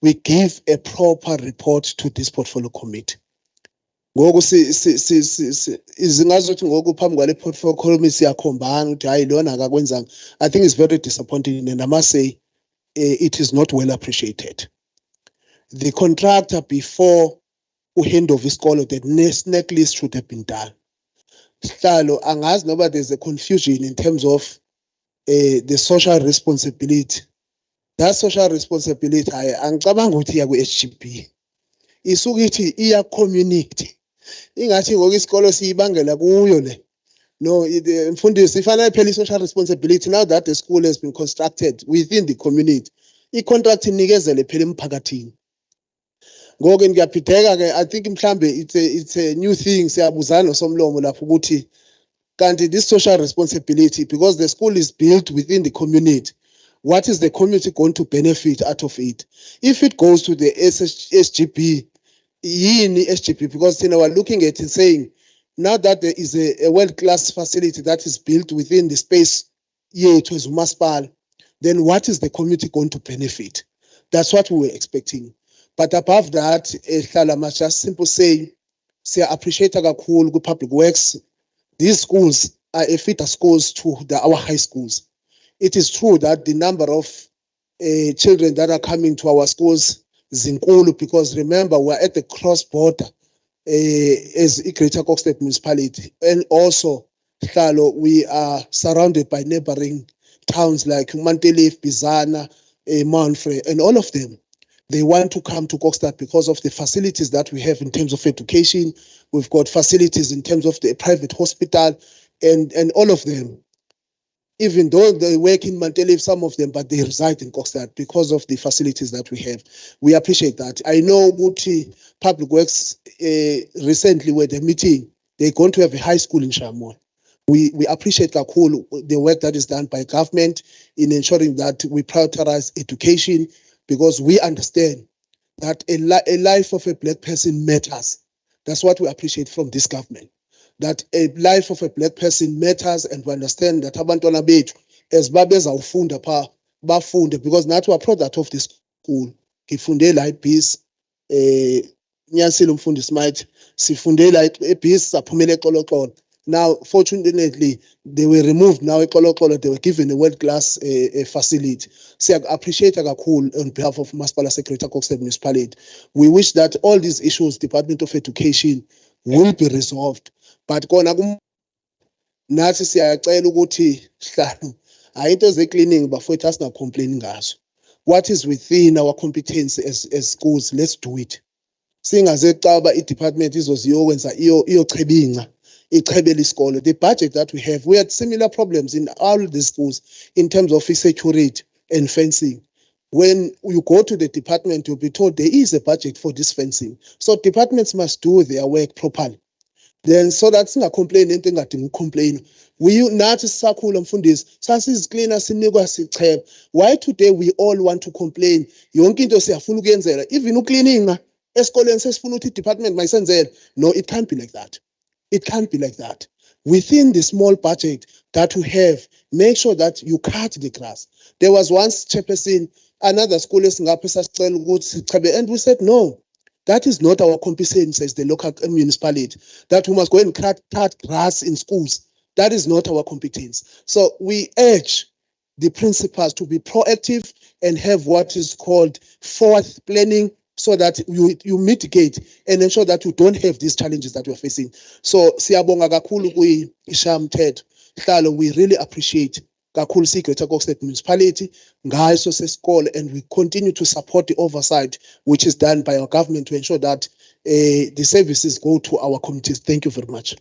we give a proper report to this portfolio committee. Ngoku izingazothi ngoku phambi kwale portfolio committee siyakhombana ukuthi hayi lona akakwenzanga. I think it's very disappointing and I must say it is not well appreciated. The contractor before who hand over isikolo, the snack list should have been done. Sihlalo angazi noba there's a confusion in terms of the social responsibility. That social responsibility angicabanga ukuthi iya ku-SGB. Isuke ithi iya community. Ingathi ngoku isikolo siyibangela kuyo le. No, mfundisi ifanele phela social responsibility now that the school has been constructed within the community. I-contract inikezele phela emphakathini. Ngoku ngiyaphitheka ke I think mhlambe it's a new thing siyabuzana noSomlomo lapho ukuthi kanti this social responsibility because the school is built within the community. What is the community going to benefit out of it? If it goes to the SGB, yini SGB, because we're looking at it saying now that there is a world-class facility that is built within the space yethu as uMaspala, then what is the community going to benefit? That's what we were expecting. But above that, I must just simply say, appreciate kakhulu ku-public works. These schools are a feeder schools to our high schools. It is true that the number of children that are coming to our schools is inkulu because remember, we're at the cross-border as a Greater Kokstad Municipality. And also, we are surrounded by neighboring towns like Mantelif, Bizana, Manfred, and all of them. They want to come to Kokstad because of the facilities that we have in terms of education. We've got facilities in terms of the private hospital and all of them. Even though they work in Mantelif, some of them, but they reside in Kokstad because of the facilities that we have. We appreciate that. I know Guti Public Works recently with the meeting, they're going to have a high school in Shamon. we appreciate kakhulu the work that is done by government in ensuring that we prioritize education, because we understand that a life of a black person matters. That's what we appreciate from this government, that a life of a black person matters, and we understand that abantwana bethu as babezawufunda pha bafunde, because nathi we are product of this school. Ngifunde la eBhizi, Nyanisile umfundisi might sifunde la eBhizi saphumela eXoloxolo. Now, fortunately, they were removed. Now, they were given a world-class facility. So I appreciate kakhulu on behalf of Masipala Secretary Kokstad Municipality. We wish that all these issues, Department of Education, will be resolved. But kona nathi siyacela ukuthi hlalo ayinto ze-cleaning bafowethu asingacomplaini ngazo. What is within our competence as schools, let's do it. Singaze caba i-department izoziyokwenza iyochebinga. The budget that we had similar problems in all the schools in terms of security and fencing. When you go to the department, you'll be told there is a budget for this fencing. So departments must do their work properly. Then so that's not complaining, anything that you complain. We not sakula mfundisi, sasiz cleaner sinikwa sichebe. Why today we all want to complain? Yonke into siyafuna ukuyenzela, even ucleaning esikoleni sesifuna ukuthi department mayisenzele. No, it can't be like that. It can't be like that. Within the small budget that we have, make sure that you cut the grass. There was once chairperson, another school and we said, no, that is not our competence as the local municipality, that we must go and cut grass in schools. That is not our competence. So we urge the principals to be proactive and have what is called forward planning, so that you mitigate and ensure that you don't have these challenges that we're facing. So siyabonga kakhulu kwi-Ishamthetho. Hlalo, we really appreciate kakhulu Secretary Kokstad Municipality ngaso sesikole, and we continue to support the oversight which is done by our government to ensure that the services go to our communities. Thank you very much.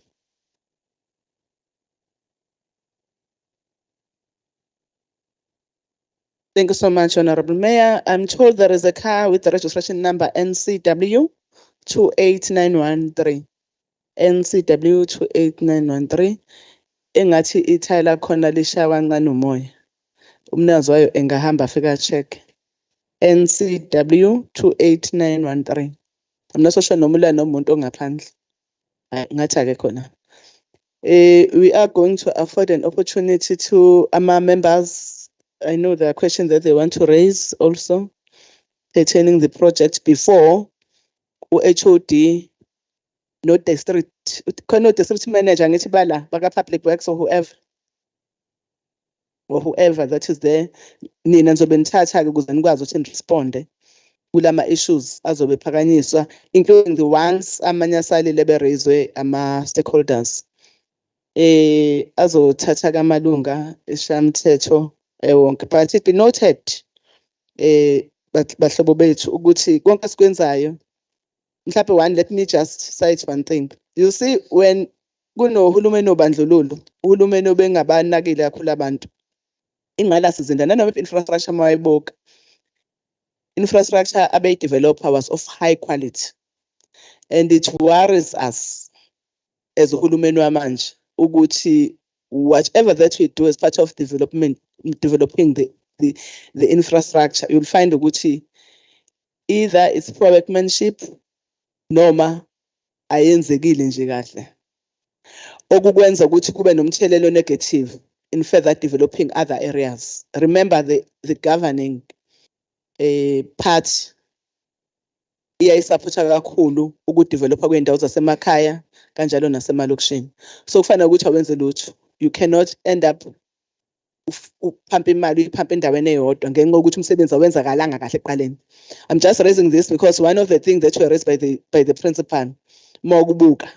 Thank you so much, Honorable Mayor. I'm told there is a car with the registration number NCW 28913. NCW 28913. Engathi ithayela khona lishawa kancane umoya. Umnazi wayo engahamba afika check. NCW 28913. I'm not so sure nomula nomuntu ongaphandle. Ngathi ake khona. We are going to afford an opportunity to our members. I know there are questions that they want to raise also pertaining the project before HOD, no district manager, baka public works or whoever that is there. Nina nzobe nithatha ukuze nikwazi ukuthi nirespond kulama issues azobe phakanyiswa, including the ones amanye asalile beraiswe ama stakeholders. Azothatha kamalunga eshamthetho wonke, but it be noted bahlobo bethu ukuthi konke sikwenzayo mhlawumbe one, let me just cite one thing. You see, when kunohulumeni obandlululo, uhulumeni obengabanakile kakhulu abantu, ingqalasizinda nanoma infrastructure mawayibuka, infrastructure abeyi-developer was of high quality, and it worries us as uhulumeni wamanje ukuthi whatever that we do as part of developing the infrastructure, you'll find ukuthi either it's poor workmanship noma ayenzekile nje kahle, okukwenza ukuthi kube nomthelelo negative in further developing other areas. Remember the governing part iyayisapotha kakhulu ukudevelopa kweendawo zasemakhaya kanjalo nasemalokishini. So kufanele ukuthi awenze lutho. You cannot end up uphampa imali uyiphampa endaweni eyodwa ngenxa yokuthi umsebenzi awenzakalanga kahle ekuqaleni. I'm just raising this because one of the things that were raised by the principal mokubuka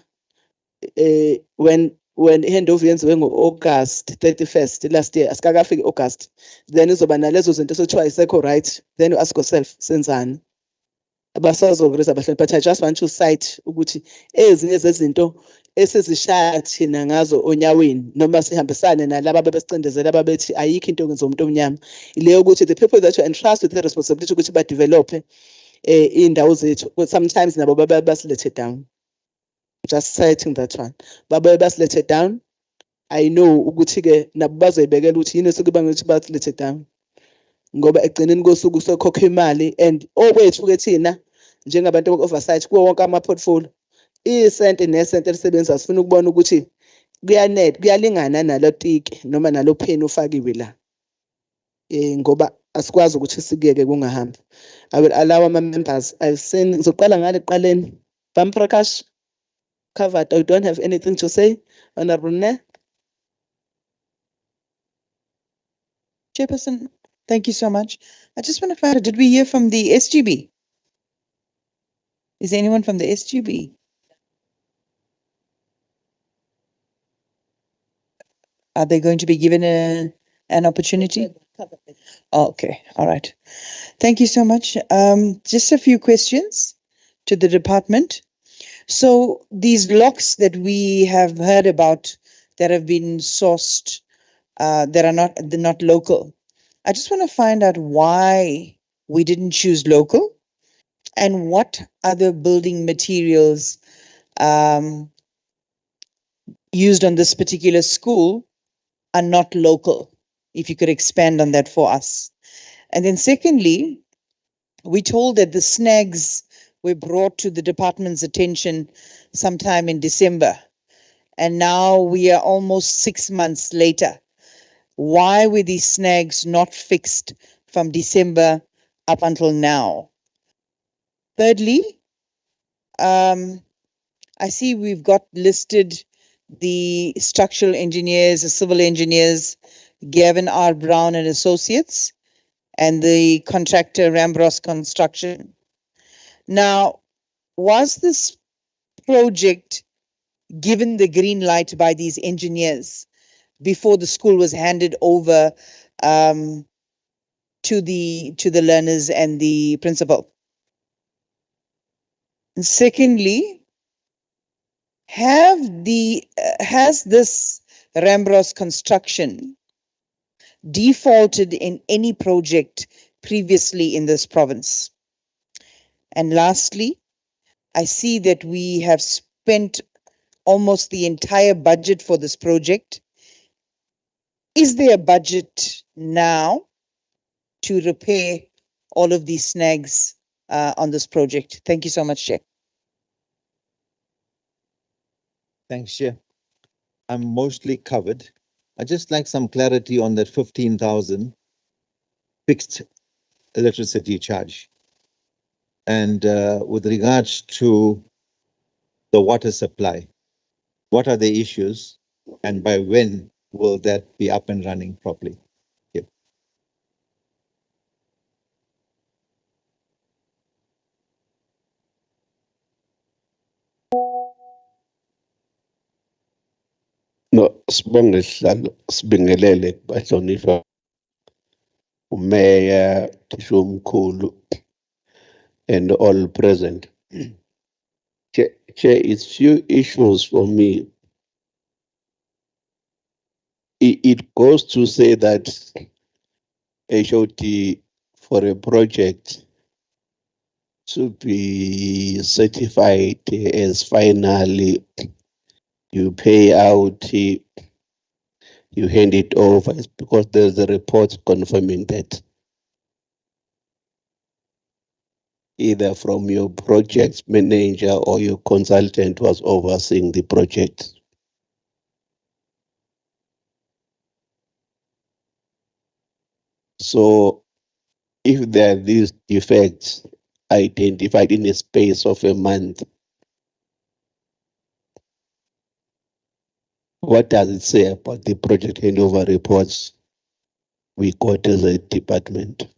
when handover yenziwe ngo-August 31st last year, asikakafiki August, then izoba nalezo zinto sothiwa ayisekho right, then you ask yourself senzani abasazokureza abahlali. But I just want to cite ukuthi ezinye zezinto esezishaya thina ngazo onyaweni noma sihambisane nalabo ababesicindezela ababethi ayikho into okwenza umuntu omnyama, ileyo ukuthi the people that you entrust with the responsibility ukuthi badevelope indawo zethu, sometimes nabo baba basilethe down. Just citing that one. Baba basilethe down I know ukuthi-ke nabo bazoyibekela ukuthi yini esikubanga ukuthi balethe down ngoba egcineni kosuku sokhokha imali and okwethu-ke thina njengabantu boku-oversight kuwo wonke ama-portfolio isente nesente elisebenza sifuna ukubona ukuthi kuyalingana nalo tiki noma nalo pheni ofakiwe la ngoba asikwazi ukuthi sikuyeke kungahambi. I will allow ama-members. I've seen ngizoqala ngale ekuqaleni. Prakash covered. I don't have anything to say. Honorable Ne. Chairperson, thank you so much. I just want to find out, did we hear from the SGB? Is there anyone from the SGB? Are they going to be given an opportunity? Oh, okay, all right. Thank you so much. Just a few questions to the department. So these locks that we have heard about that have been sourced, they're not local. I just want to find out why we didn't choose local and what other building materials used on this particular school are not local. If you could expand on that for us. And then secondly, we told that the snags were brought to the department's attention sometime in December. And now we are almost 6 months later. Why were these snags not fixed from December up until now? Thirdly, I see we've got listed the structural engineers, the civil engineers, Gavin R. Brown and Associates, and the contractor Rambros Construction. Now, was this project given the green light by these engineers before the school was handed over to the learners and the principal? And secondly, has this Rambros Construction defaulted in any project previously in this province? And lastly, I see that we have spent almost the entire budget for this project. Is there a budget now to repair all of these snags on this project? Thank you so much, Chair. Thanks, Chair. I'm mostly covered. I'd just like some clarity on that 15,000 fixed electricity charge. And with regards to the water supply, what are the issues and by when will that be up and running properly? Yep. No, sibonge sihlalo sibingelele kubahlonishwa uMeya, Thisha omkhulu and all present. Chair, it's few issues for me. It goes to say that HOT for a project to be certified as finally you pay out, you hand it over. It's because there's a report confirming that either from your project manager or your consultant was overseeing the project. So if there are these defects identified in a space of a month, what does it say about the project handover reports we got as a department?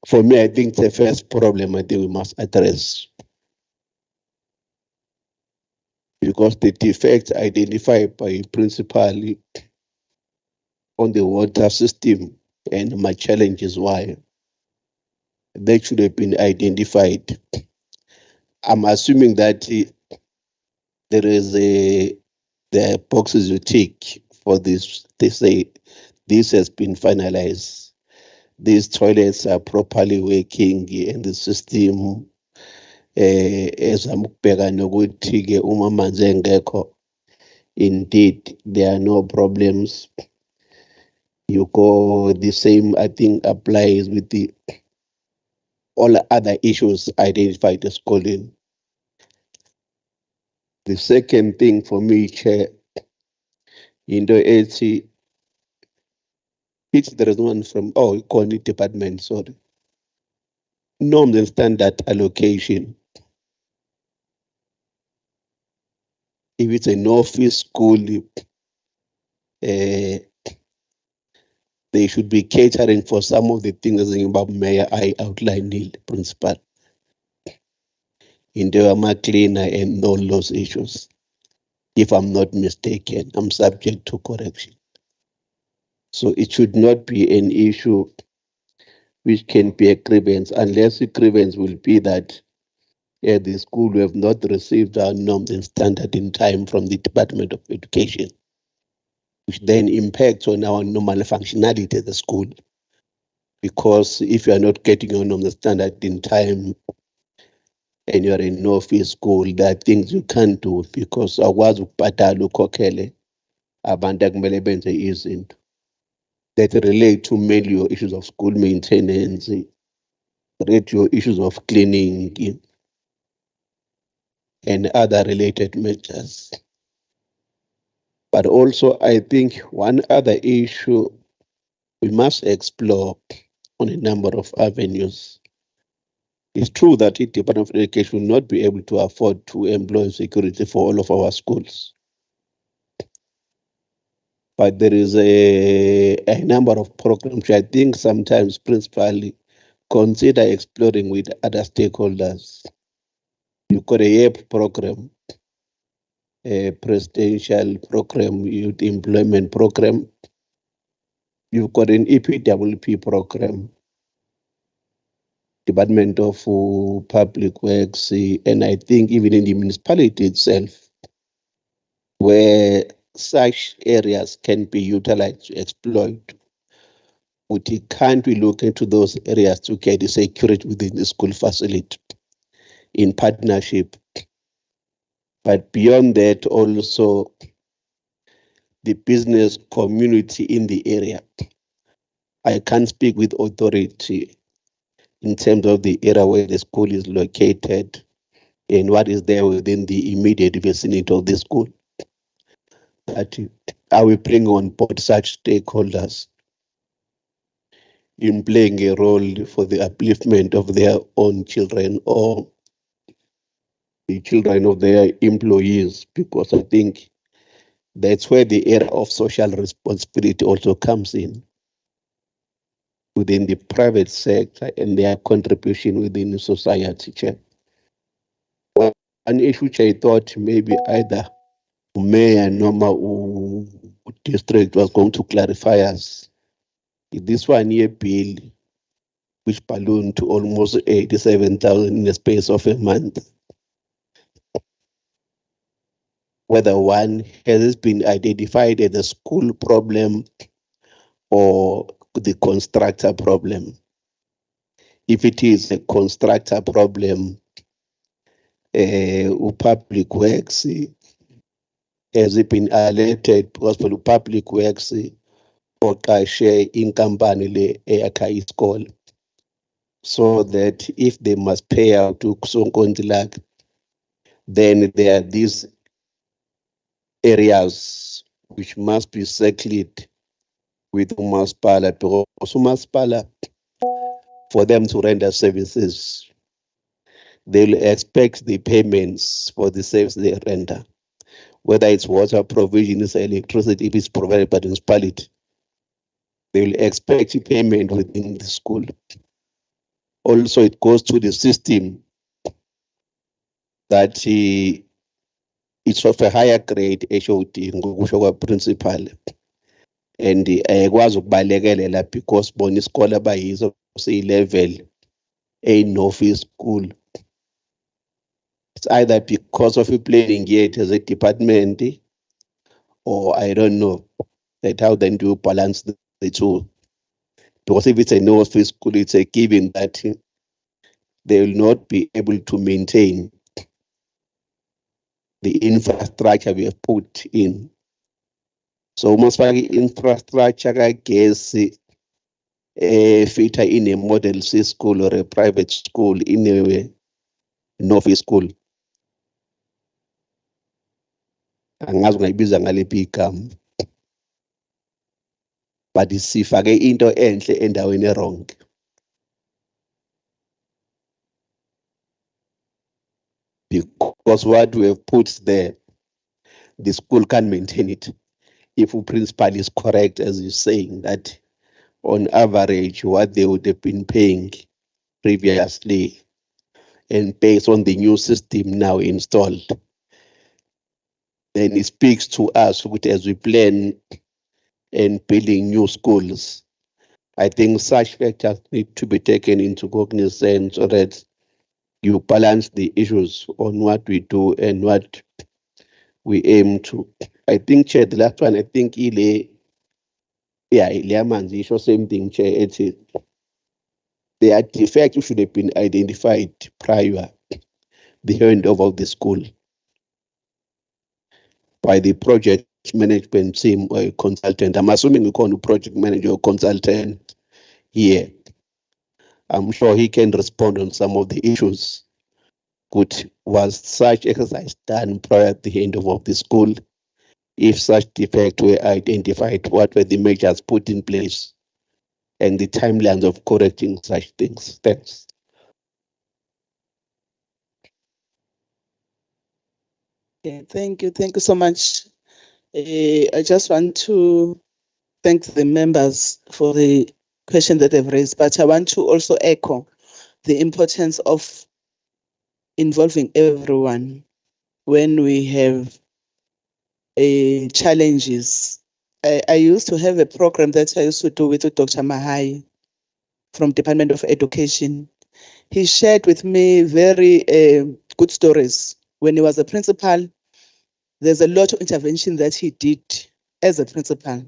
For me, I think the first problem I think we must address, because the defects identified by principally on the water system, and my challenge is why they should have been identified. I'm assuming that there is the boxes you tick for this. They say this has been finalized. These toilets are properly working and the system ezama ukubheka nokuthi ke uma amanzi engekho, indeed there are no problems. You go, the same I think applies with the all other issues identified as schooling. The second thing for me, Chair, into ethi, there is one from economic department, sorry. Norms and standard allocation. If it's an office school, they should be catering for some of the things about Mayor I outlined in the principal. In the cleaner and all those issues. If I'm not mistaken, I'm subject to correction. So it should not be an issue which can be a grievance, unless the grievance will be that the school have not received our norms and standard in time from the Department of Education, which then impacts on our normal functionality at the school. Because if you are not getting your norms and standard in time and you are in no fee school, there are things you can't do because akwazi ukubhadala ukhokhele abantu akumele benze izinto that relate to mainly your issues of school maintenance, relate to your issues of cleaning and other related matters. But also, I think one other issue we must explore on a number of avenues. It's true that the Department of Education will not be able to afford to employ security for all of our schools. But there is a number of programs which I think sometimes principally consider exploring with other stakeholders. You've got a YEP program, a presidential program, youth employment program. You've got an EPWP program, Department of Public Works, and I think even in the municipality itself, where such areas can be utilized to exploit. Can't we look into those areas to get the security within the school facility in partnership? But beyond that, also the business community in the area. I can't speak with authority in terms of the area where the school is located and what is there within the immediate vicinity of the school. But are we bringing on board such stakeholders in playing a role for the upliftment of their own children or the children of their employees? Because I think that's where the area of social responsibility also comes in, within the private sector and their contribution within the society. Well, an issue which I thought maybe either mayor or district was going to clarify us. This 1 year bill, which ballooned to almost 87,000 in the space of a month. Whether one has been identified as a school problem or the constructor problem. If it is a constructor problem, public works has it been alerted because for the public works or share in company le eyakha isikole, so that if they must pay out to Sonkontilak, then there are these areas which must be circled with Umaspala, because Umaspala, for them to render services, they'll expect the payments for the service they render, whether it's water provision, it's electricity, if it's provided by the municipality. They will expect payment within the school. Also, it goes to the system that it's of a higher grade HOD, principal. And ayikwazi ukubalekelela because bona isikole abayizo level no fee school. It's either because of a planning yet as a department, or I don't know that how then do you balance the two. Because if it's a no fee school, it's a given that they will not be able to maintain the infrastructure we have put in. So masifake infrastructure kagesi feature in a model C school or a private school in a North school. Angazi ungayibiza ngaliphi igama. But sifake into enhle endaweni wrong. Because what we have put there, the school can maintain it. If the principal is correct, as you're saying, that on average, what they would have been paying previously and based on the new system now installed, then it speaks to us as we plan and building new schools. I think such factors need to be taken into cognizance so that you balance the issues on what we do and what we aim to. I think, Chair, the last one, I think Ile Manzi, same thing, Chair. The artifact should have been identified prior the handover of the school by the project management team or a consultant. I'm assuming we call a project manager or consultant here. I'm sure he can respond on some of the issues. Was such exercise done prior to the handover of the school? If such defects were identified, what were the measures put in place and the timelines of correcting such things? Thanks. Okay, thank you so much. I just want to thank the members for the question that they've raised, but I want to also echo the importance of involving everyone when we have challenges. I used to have a program that I used to do with Dr. Mahai from Department of Education. He shared with me very good stories. When he was a principal, there's a lot of intervention that he did as a principal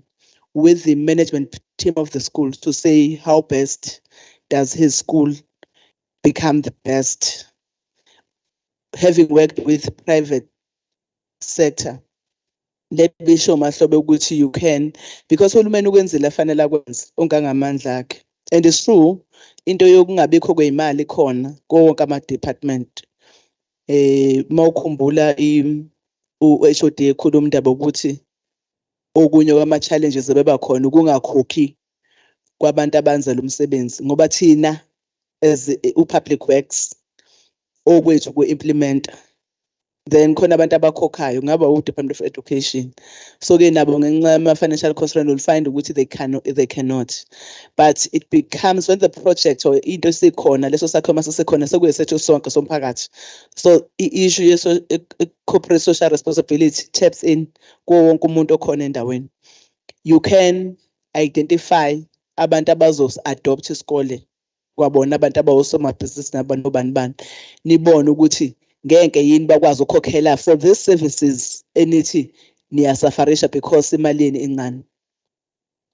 with the management team of the school to say how best does his school become the best. Having worked with private sector, let me show mahlobo ukuthi you can, because uhulumeni ukwenzile afanele akwenze ongangamandla akhe. And it's true, into yokungabikho kweyimali khona konke ama-department. Mawukhumbula u-HOD ekhuluma indaba ukuthi okunye kwama-challenges beba khona ukungakhokhi kwabantu abenza lo msebenzi ngoba thina as u-public works okwethu ku-implementa, then khona abantu abakhokhayo ngaba u-Department of Education. So-ke nabo ngenxa yama-financial constraint will find ukuthi they cannot. But it becomes when the project or into sikhona leso sakho masisekhona sekuyisethu sonke somphakathi. So i-issue corporate social responsibility taps in kuwo wonke umuntu okhona endaweni. You can identify abantu abazos-adopt isikole kwabona abantu abawosomabhizinisi nabantu bani nibone ukuthi ngeke yini bakwazi ukukhokhela for these services enithi niyasafarisha because imalini incane.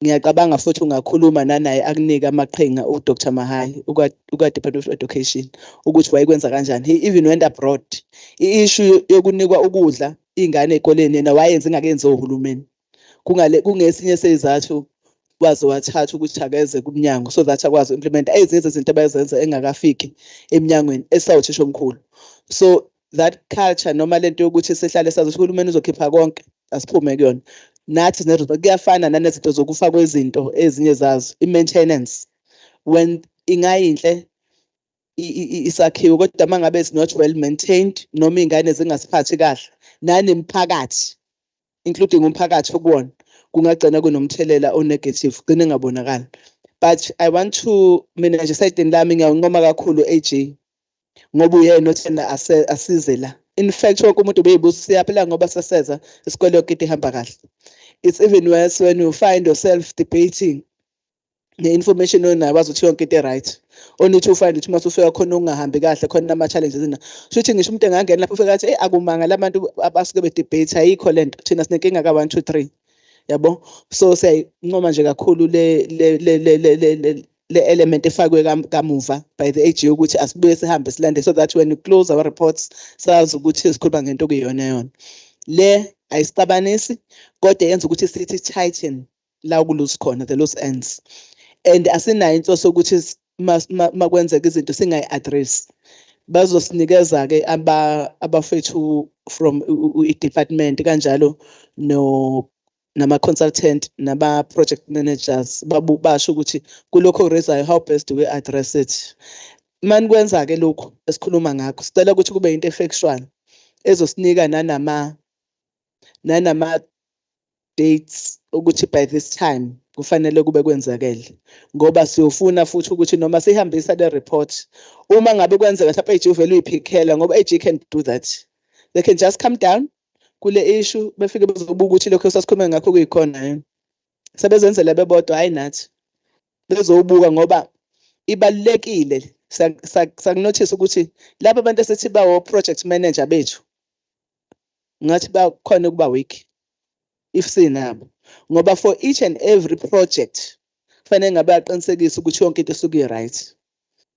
Ngiyacabanga futhi ungakhuluma nanaye akunika amaqhinga uDr. Mahai uka-Department of Education ukuthi wayekwenza kanjani. He even went abroad. I-issue yokunikwa ukudla ingane ezikoleni yena wayenza ingakenzi ohulumeni. Kungesinye sezizathu waze wathatha ukuthi akeze kumnyango so that akwazi implement ezinye izinto abayenza engakafiki eminyangweni esawuthisha omkhulu. So that culture noma lento yokuthi sihlale sazi ukuthi uhulumeni uzokhipha konke asiphume kuyona. Nathi kuyafana nanezinto zokufa kwezinto ezinye zazo i-maintenance when ingayinhle isakhiwo kodwa mangabe it's not well maintained noma ingane zingasiphathi kahle nanemphakathi including umphakathi okuwona kungagcina kunomthelela o-negative kugcine ngabonakala. But I want to mina nje sayidini lami ngiyaunqoma kakhulu AJ ngoba uyena othena asize la. In fact wonke umuntu beyibuza siyaphela ngoba saseza isikole yonke into ihamba kahle. It's even worse when you find yourself debating the-information onayo wazi ukuthi yonke into right. Only to find ukuthi mase ufika khona ungahambi kahle khona ama-challenges na. Shuthi ngisho umuntu engangena lapho ufika athi akumanga labantu abasuke be-debate ayikho lento thina sinenkinga ka 1 2 3. Yabo, so say noma nje kakhulu le element efakwe kamuva by the AG ukuthi asibuye sihambe silande, so that when we close our reports sazi ukuthi sikhuluma ngento okuyiyona yona. Le ayisixabanisi kodwa yenza ukuthi sithi tighten la kulose khona the loose ends, and asinayo inhloso ukuthi makwenzeka izinto singayi-address. Bazosinikeza ke abafethu from i-department kanjalo nama-consultant nama-project managers basho ukuthi kulokho okurezayo how best do we address it. Manikwenza-ke lokhu esikhuluma ngakho sicela ukuthi kube into efactual ezosinika nanama-dates ukuthi by this time kufanele kube kwenzakele, ngoba siyofuna futhi ukuthi noma sihambisa le report uma ngabe kwenzeka mhlawumbe AG uvele uyiphikhela, ngoba AG can do that. They can just come down kule issue befike bezobuka ukuthi lokho sasikhuluma ngakho kuyikhona yini. Sebezenzela bebodwa hayi nathi. Bezobuka ngoba ibalulekile. Sakunotice ukuthi laba abantu esithi bawo project manager bethu ngathi bakhona ukuba weak if sinabo, ngoba for each and every project kufanele ngabe aqinisekise ukuthi yonke into isuke right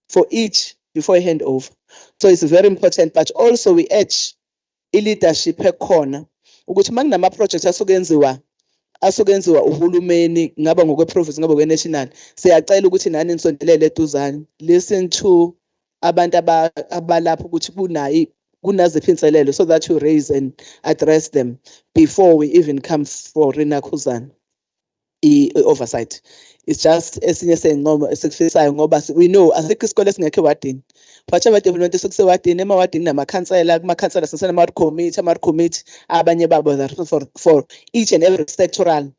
for each before hand over. So it's very important, but also we urge i-leadership ekhona ukuthi makunama projects asuke enziwa uhulumeni, ngaba ngokwe-province ngaba ngokwe-national, siyacela ukuthi nani nisondelele eduzane, listen to abantu abalapho ukuthi kunaziphi inselelo, so that you raise and address them before we even come for inakhuzana i-oversight. It's just esinye seyinqomo esikufisayo ngoba we know asikho isikole esingekho ewadini. Whatever development esekusewadini, emawadini namakhansela, kumakhansela sasena ama-committee abanye babo for each and every sectoral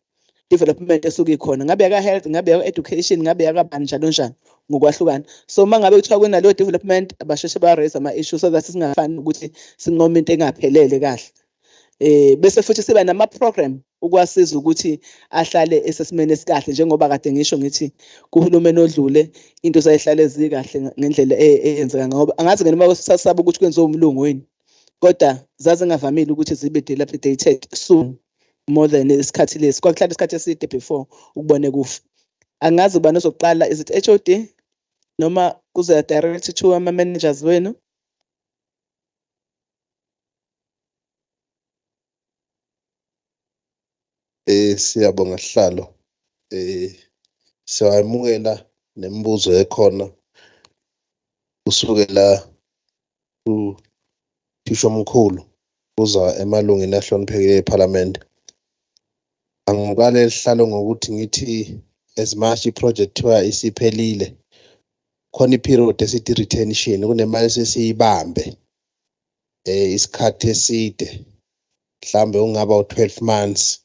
development esuke ikhona, ngabe yaka-health, ngabe yaka-education, ngabe yakabani njalo njalo ngokwahlukana. So uma ngabe kuthiwa kunaleyo development abasheshe ba-raise ama-issue so that singafani ukuthi sinqome into engaphelele kahle. Bese futhi siba nama-program ukwasiza ukuthi ahlale esesimeni esikahle, njengoba kade ngisho ngithi kuhulumeni odlule into zayihlale zikahle ngendlela eyenzeka, ngoba angazi ngenoma sasaba ukuthi kwenziwe umlungu wini, kodwa zazingavamile ukuthi zibe dilapidated soon more than isikhathi lesi. Kwakuhlala isikhathi eside before ukubone kufa. Angazi ubani ozoqala, is it HOD noma kuze direct to ama-managers wenu? Siyabonga sihlalo. Siyamukela nemibuzo ekhona kusukela uthisha omkhulu kuza emalungeni ahloniphekile eParliament. Angiqale sihlalo ngokuthi ngithi as much iproject thiwa isiphelile, khona iperiod esithi retention, kunemali sesiyibambe isikhathi eside, mhlambe ungaba u-12 months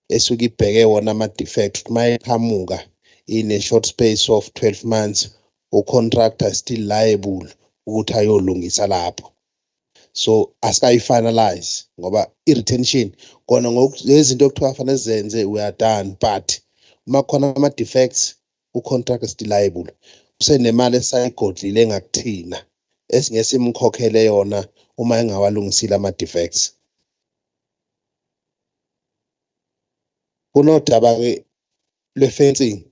esuke ibheke wona ama-defects. Mayeqhamuka in a short space of 12 months, u-contractor still liable ukuthi ayolungisa lapho. So asikayi-finalize ngoba i-retention kona ngezinto okuthiwa fanele zenze we are done, but uma khona ama-defects u-contractor still liable. Usenemali esayigodlile engakuthina esingeke simkhokhele yona uma engawalungisile ama-defects. Kunodaba-ke lwe-fencing,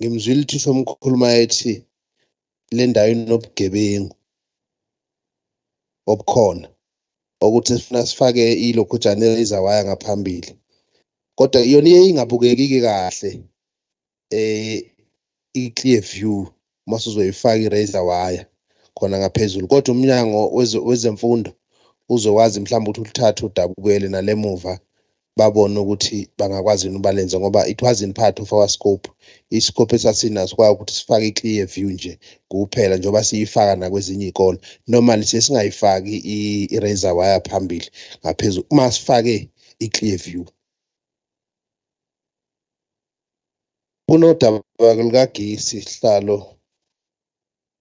ngimzwile uthisha omkhulu mayethi le ndawo inobugebengu obukhona ukuthi sifuna sifake ilokhujana eraser wire ngaphambili, kodwa yona iye ingabukeki kahle i-clear view masuzoyifaka i-razor wire khona ngaphezulu, kodwa umnyango wezemfundo uzokwazi mhlawumbe ukuthi ulithathe udabukele nalemuva babone ukuthi bangakwazi ukubalenza, ngoba it wasn't part of our scope. Iscope esasinaso kwa ukuthi sifake i-clear view nje kuphela, njengoba siyifaka nakwezinye izikole. Normally sesingayifaki i-razor wire phambili ngaphezulu uma sifake i-clear view. Kunodaba lukagesi sihlalo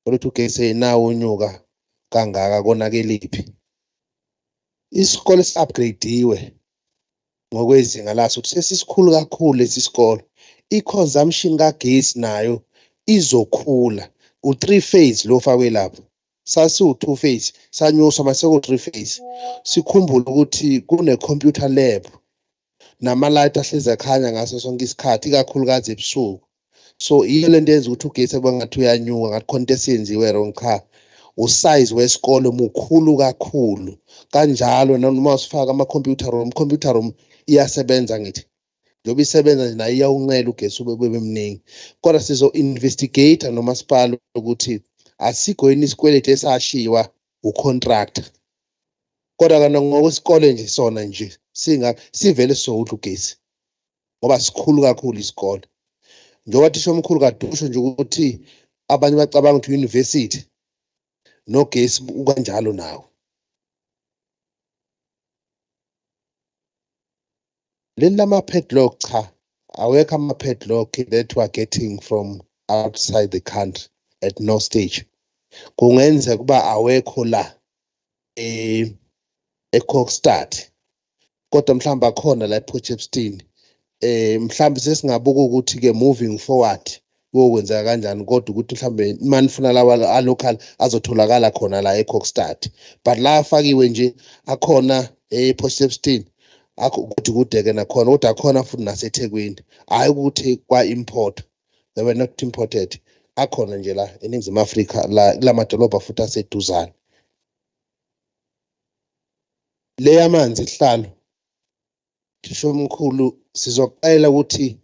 oluthi ugesi nawo unyuka kangaka konakeliphi. Isikole si-upgrade-iwe ngokwezinga laso ukuthi sesisikhulu kakhulu lesi sikole, i-consumption kagesi nayo izokhula. U-3 phase lo fakwe lapho, sasiwu-2 phase sanyuswa mase ku-3 phase. Sikhumbule ukuthi kune-computer lab namalayithi ahlezi akhanya ngaso sonke isikhathi ikakhulukazi ebusuku. So iyo lento yenza ukuthi ugesi abangathi uyanyuka ngathi khona into esiyenziwe wrong. Cha, usize wesikole mukhulu kakhulu. Kanjalo noma usifaka computer room iyasebenza ngithi. Njoba isebenza nje nayo iyawuncela ugesi ube mningi. Kodwa sizo-investigate nomasipala ukuthi asikho yini isikweletu esashiwa ucontractor. Kodwa kana ngokwesikole nje sona nje sivele sowudla ugesi ngoba sikhulu kakhulu isikole. Njengoba thisha omkhulu kade usho nje ukuthi abanye bacabanga ukuthi university nogesi ukanjalo nawo. Leli lama-padlock cha, awekho ama-padlock that we are getting from outside the country at no stage. Kungenzeka kuba awekho la eKokstad, kodwa mhlawumbe akhona la ePotchefstroom. Mhlawumbe sesingabuka ukuthi ke moving forward kokwenzeka kanjani, kodwa ukuthi mhlawumbe manifuna lawa local azotholakala khona la eKokstad. But la afakiwe nje akhona ePotchefstroom, akho ukuthi kudeke nakhona, kodwa akhona futhi naseThekwini. Hayi ukuthi kwa-import, they were not imported. Akhona nje la eNingizimu Afrika la kulamadolobha futhi aseduzane. Le amanzi sihlalo thisha omkhulu sizokucela ukuthi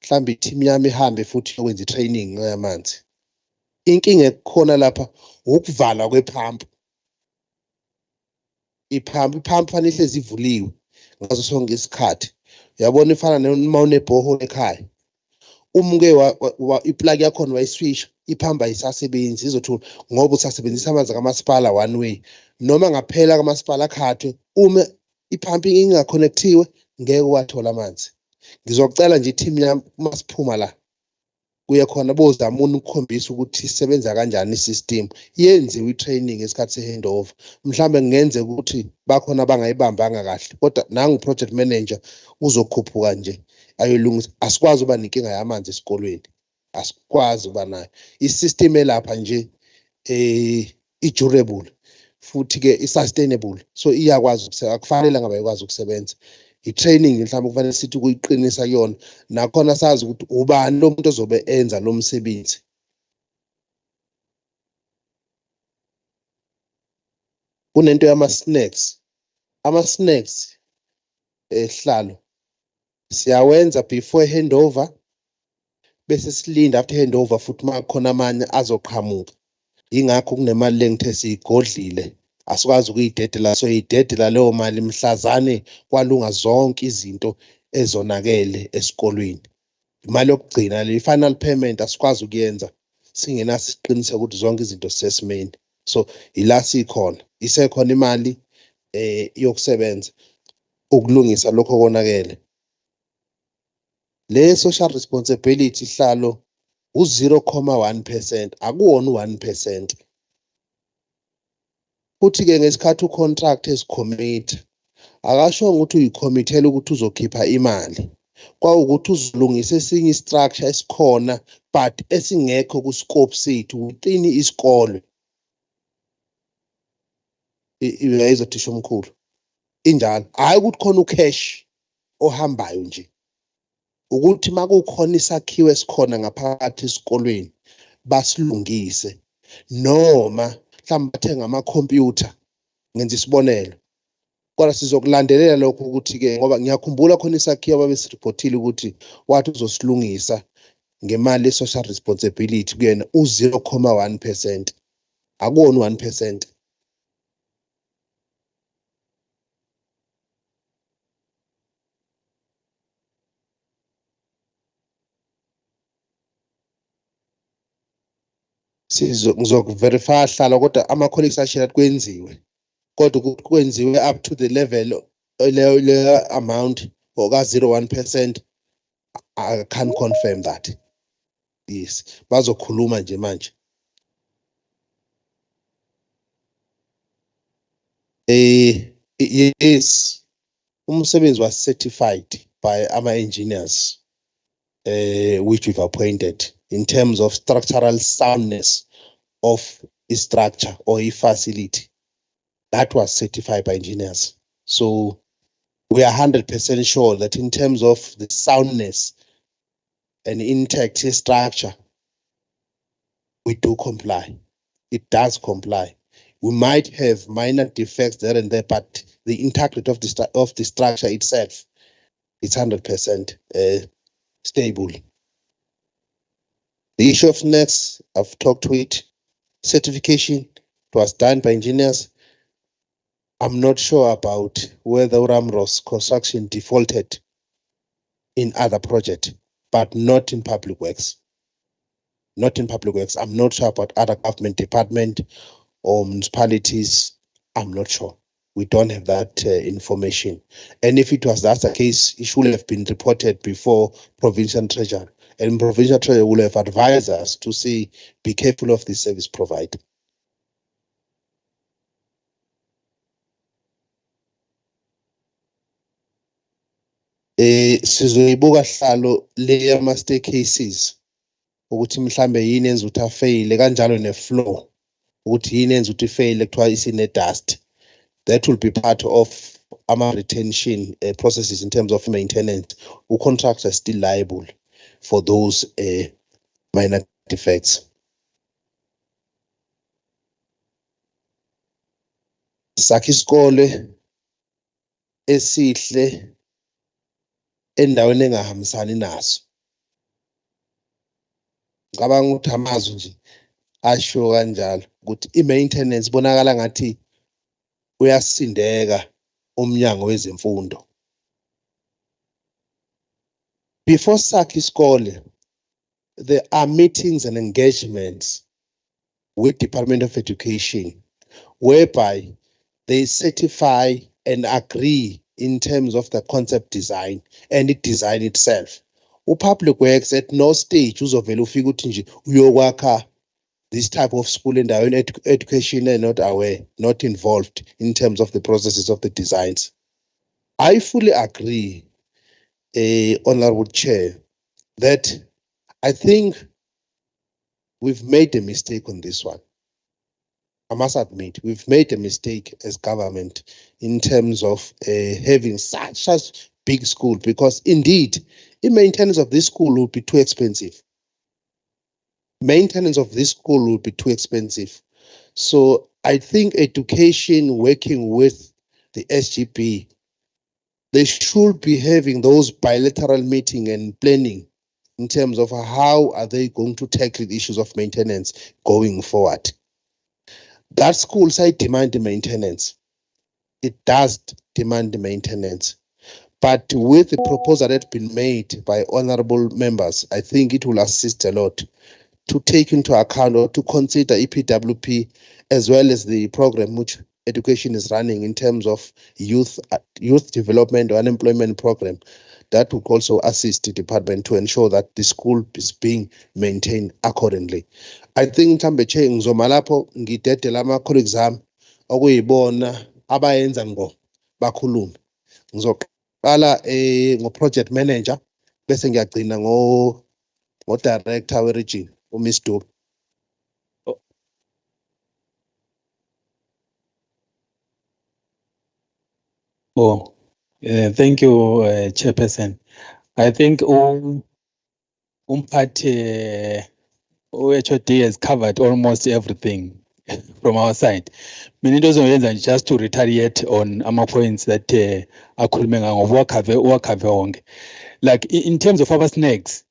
mhlambe i-team yami ihambe futhi yokwenza i-training yamanzi. Inkinga ekhona lapha ukuvala kwephampu. Iphampu fanele ihlezi ivuliwe ngaso sonke isikhathi. Uyabona ifana noma unebhohole ekhaya. Umke iplug yakhona wayiswisha, iphampu ayisasebenzi, izothula ngoba usasebenzisa amanzi kamasipala one way. Noma ngaphela kamasipala akhathwe, uma iphampu ingaconnectiwe ngeke wathola amanzi. Ngizocela nje i-team yami uma siphuma la kuye khona bozamuni ukukhombisa ukuthi isebenza kanjani i-system. Yenziwe i-training ngesikhathi se-handover. Mhlambe ngenzeka ukuthi bakhona bangayibambanga kahle, kodwa nangu project manager uzokhuphuka nje ayolungisa. Asikwazi uba nenkinga yamanzi esikolweni, asikwazi uba nayo. I-system elapha nje i-durable futhi ke i-sustainable, so iyakwazi ukusebenza. Akufanele ngabe ikwazi ukusebenza. I-training mhlawumbe kufanele sithi ukuyiqinisa kuyona, nakhona sazi ukuthi ubani lo muntu ozobe enza lo msebenzi. Kunento yama-snacks. Ama-snacks sihlalo siyawenza before handover bese silinda after handover futhi makukhona amanye azoqhamuka. Ingakho kunemali lengithe siyigodlile, asikwazi ukuyidedela. So idedela leyo mali mhlazane kwalunga zonke izinto ezonakele esikolweni. Imali yokugcina le final payment asikwazi ukuyenza singenaso isiqiniseko ukuthi zonke izinto sisesimeni. So ila sikhona, isekhona imali yokusebenza ukulungisa lokho konakele. Le social responsibility hlalo u-0.1%, akuwona u-1%. Futhi ke ngesikhathi ucontract esicommit akasho ukuthi uyicommittele ukuthi uzokhipha imali, kwawukuthi uzolungisa esinye istructure esikhona but esingekho ku-scope sethu within isikole. Uyayizwa thisha omkhulu, injalo. Hayi ukuthi khona ucash ohambayo nje, ukuthi makukhona isakhiwo esikhona ngaphakathi esikolweni basilungise, noma mhlawumbe bathenga ama-computer, ngenza isibonelo. Kodwa sizokulandelela lokho ukuthi ke ngoba ngiyakhumbula khona isakhiwo babesiripotile ukuthi wathi uzosilungisa ngemali ye-social responsibility kuyena u-0.1%, akuwona u-1%. Ngizokuverify hlala kodwa ama-colleagues ashela kwenziwe, kodwa ukuthi kwenziwe up to the level le amount or ka-0.1%, I can't confirm that. Yes, bazokhuluma nje manje. Yes, umsebenzi was certified by ama-engineers which we've appointed in terms of structural soundness of a structure or a facility. That was certified by engineers. So we are 100% sure that in terms of the soundness and intact structure, we do comply. It does comply. We might have minor defects there and there, but the integrity of the structure itself, it's 100% stable. The issue of snacks, I've talked to it. Certification, it was done by engineers. I'm not sure about whether Ramros construction defaulted in other projects, but not in public works. Not in public works. I'm not sure about other government department or municipalities. I'm not sure. We don't have that information. And if it was that the case, it should have been reported before provincial treasurer. And provincial treasurer will have advised us to say, be careful of the service provider. Sizoyibuka hlalo le yama staircases ukuthi mhlambe yini enza ukuthi afeyile kanjalo ne-floor ukuthi yini enza ukuthi ifeyile kuthiwa isine dust. That will be part of our retention processes in terms of maintenance. Contractors are still liable for those minor defects. Sakhi isikole esihle endaweni engahambisani naso. Ngicabanga ukuthi amazwi nje asho kanjalo ukuthi i-maintenance bonakala ngathi uyasindeka umnyango wezemfundo. Before sakhi isikole, there are meetings and engagements with Department of Education whereby they certify and agree in terms of the concept design and the design itself. Public works at no stage uzovela ufika uthi nje uyokwakha this type of school and education are not aware, not involved in terms of the processes of the designs. I fully agree, Honorable Chair, that I think we've made a mistake on this one. I must admit, we've made a mistake as government in terms of having such big school, because indeed, the maintenance of this school will be too expensive. Maintenance of this school will be too expensive. So I think education working with the SGB, they should be having those bilateral meeting and planning in terms of how are they going to tackle the issues of maintenance going forward. That school side demand the maintenance. It does demand the maintenance. But with the proposal that's been made by honorable members, I think it will assist a lot to take into account or to consider EPWP as well as the program which education is running in terms of youth development or unemployment program. That will also assist the department to ensure that the school is being maintained accordingly. I think mhlambe che ngizoma lapho ngidedela ama colleagues ami okuyibona abayenza ngo bakhulume. Ngizoqala ngo project manager bese ngiyagcina ngo director we region uMiss Dube. Thank you, Chairperson. I think Umpati HOD has covered almost everything from our side. Just to retaliate on our points that are like in terms of our snacks,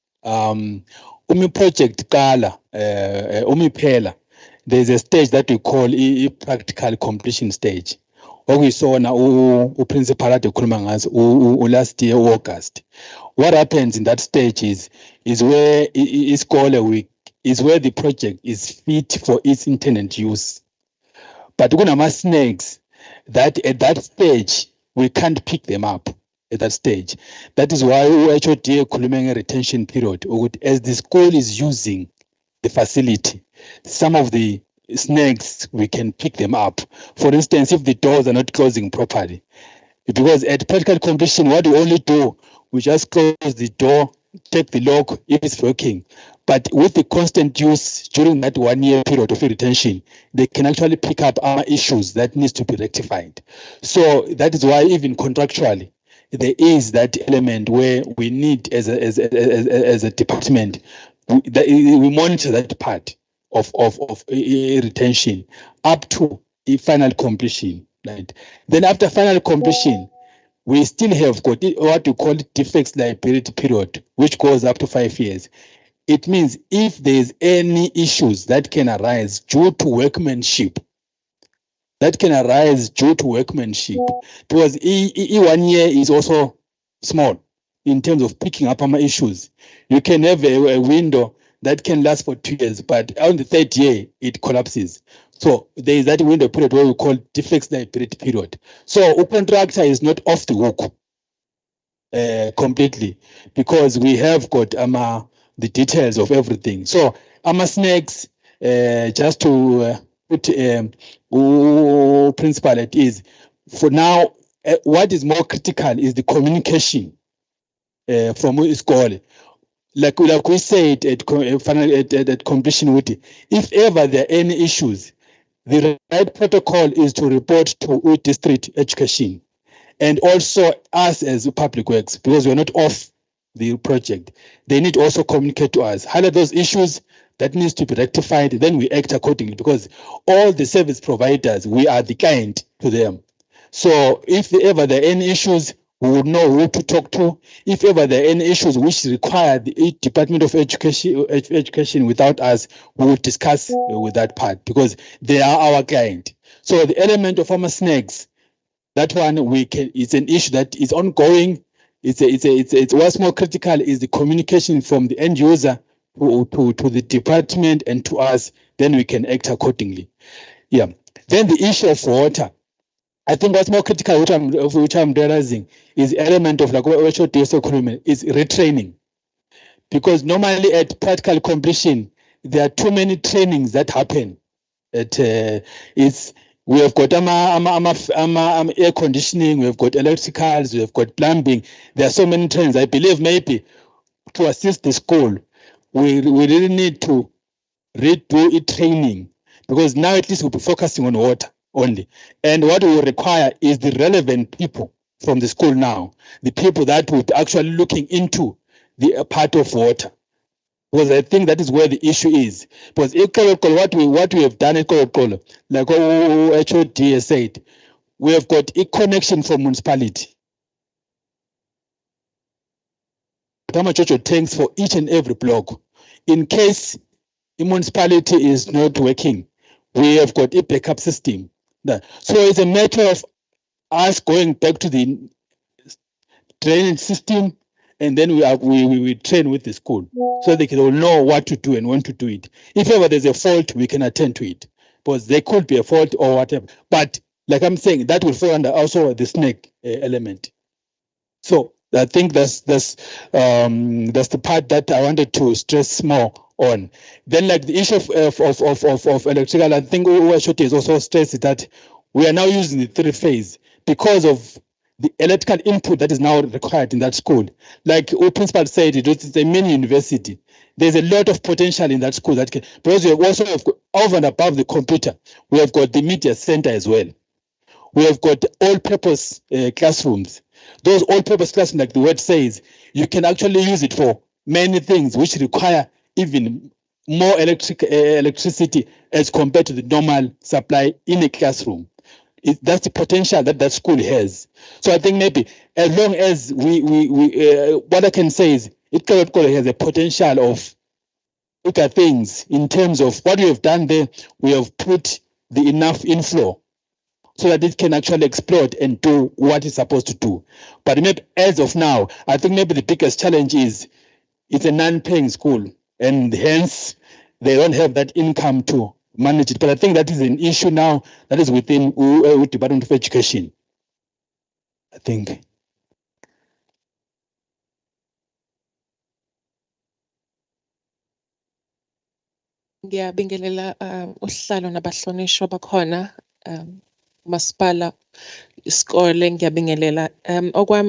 project Kala, Pela, there's a stage that we call a practical completion stage. What we saw now, principal at the last year August. What happens in that stage is where is called a week, is where the project is fit for its intended use. But we're gonna snakes that at that stage we can't pick them up at that stage. That is why we HOD a retention period, as the school is using the facility, some of the snakes we can pick them up. For instance, if the doors are not closing properly, because at practical completion, what we only do, we just close the door, check the lock if it's working. But with the constant use during that 1 year period of retention, they can actually pick up our issues that needs to be rectified. So that is why even contractually, there is that element where we need as a department, we monitor that part of retention up to the final completion, right? Then after final completion, we still have got what we call defects liability period, which goes up to 5 years. It means if there is any issues that can arise due to workmanship, because 1 year is also small in terms of picking up our issues. You can have a window that can last for 2 years, but on the 3rd year, it collapses. So there is that window period where we call defects liability period. So a contractor is not off the hook completely, because we have got the details of everything. So snacks, just to put principle it is, for now, what is more critical is the communication from school. Like we said at completion with it, if ever there are any issues, the right protocol is to report to district education, and also us as public works, because we're not off the project. They need to also communicate to us, highlight those issues that needs to be rectified, then we act accordingly, because all the service providers, we are the client to them. So if ever there are any issues, we would know who to talk to. If ever there are any issues which require the Department of Education without us, we would discuss with that part, because they are our client. So the element of our snacks, that one it's an issue that is ongoing. It's what's more critical is the communication from the end user to the department and to us, then we can act accordingly. Yeah. Then the issue of water. I think what's more critical, which I'm realizing, is the element of, like what showed is retraining. Because normally at practical completion, there are too many trainings that happen. We have got air conditioning, we have got electricals, we have got plumbing. There are so many trainings. I believe maybe to assist the school, we really need to redo a training, because now at least we'll be focusing on water only. And what we require is the relevant people from the school now, the people that would be actually looking into the part of water. Because I think that is where the issue is. Because what we have done at Kolokolo, like HOD has said, we have got a connection from municipality. Tanks for each and every block. In case the municipality is not working, we have got a backup system. So it's a matter of us going back to the training system, and then we train with the school, so they can all know what to do and when to do it. If ever there's a fault, we can attend to it, because there could be a fault or whatever. But like I'm saying, that will fall under also the snake element. So I think that's the part that I wanted to stress more on. Then, like the issue of electrical, I think Uwashoti has also stressed that we are now using the 3-phase because of the electrical input that is now required in that school. Like our principal said, it's a mini university. There's a lot of potential in that school because we have also over and above the computer, we have got the media center as well. We have got all-purpose classrooms. Those all-purpose classrooms, like the word says, you can actually use it for many things which require even more electricity as compared to the normal supply in a classroom. That's the potential that school has. So I think maybe as long as we what I can say is it has a potential of look at things in terms of what we have done there. We have put the enough inflow so that it can actually explode and do what it's supposed to do. But maybe as of now, I think maybe the biggest challenge is it's a non-paying school, and hence they don't have that income to manage it. But I think that is an issue now that is within Department of Education, I think. Ngiyabingelela uhlalo nabahlonishwa bakhona masipala isikole ngiyabingelela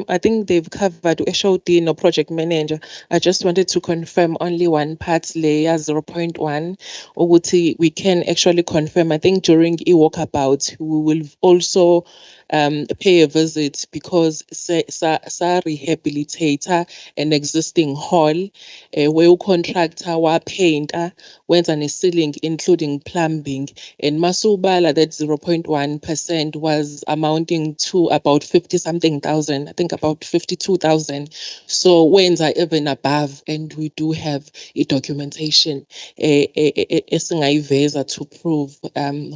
I think they've covered HOD no project manager. I just wanted to confirm only one part layer 0.1 ukuthi we can actually confirm. I think during walkabout we will also pay a visit because sa rehabilitate an existing hall where contractor wa painter wenza ne ceiling including plumbing, and masubala that 0.1% was amounting to about 50 something thousand, I think about 52,000. So wenza even above, and we do have a documentation esingayiveza to prove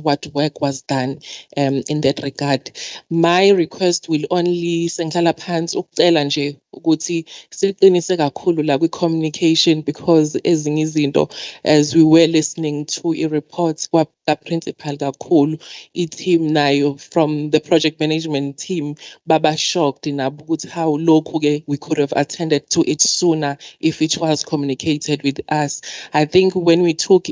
what work was done in that regard. My request will only sengihlala phansi ukucela nje ukuthi siqinise kakhulu la kwi-communication, because ezinye izinto as we were listening to i-reports kwa-principal kakhulu, i-team nayo from the project management team baba shocked nabo ukuthi how lokhu-ke we could have attended to it sooner if it was communicated with us. I think when we took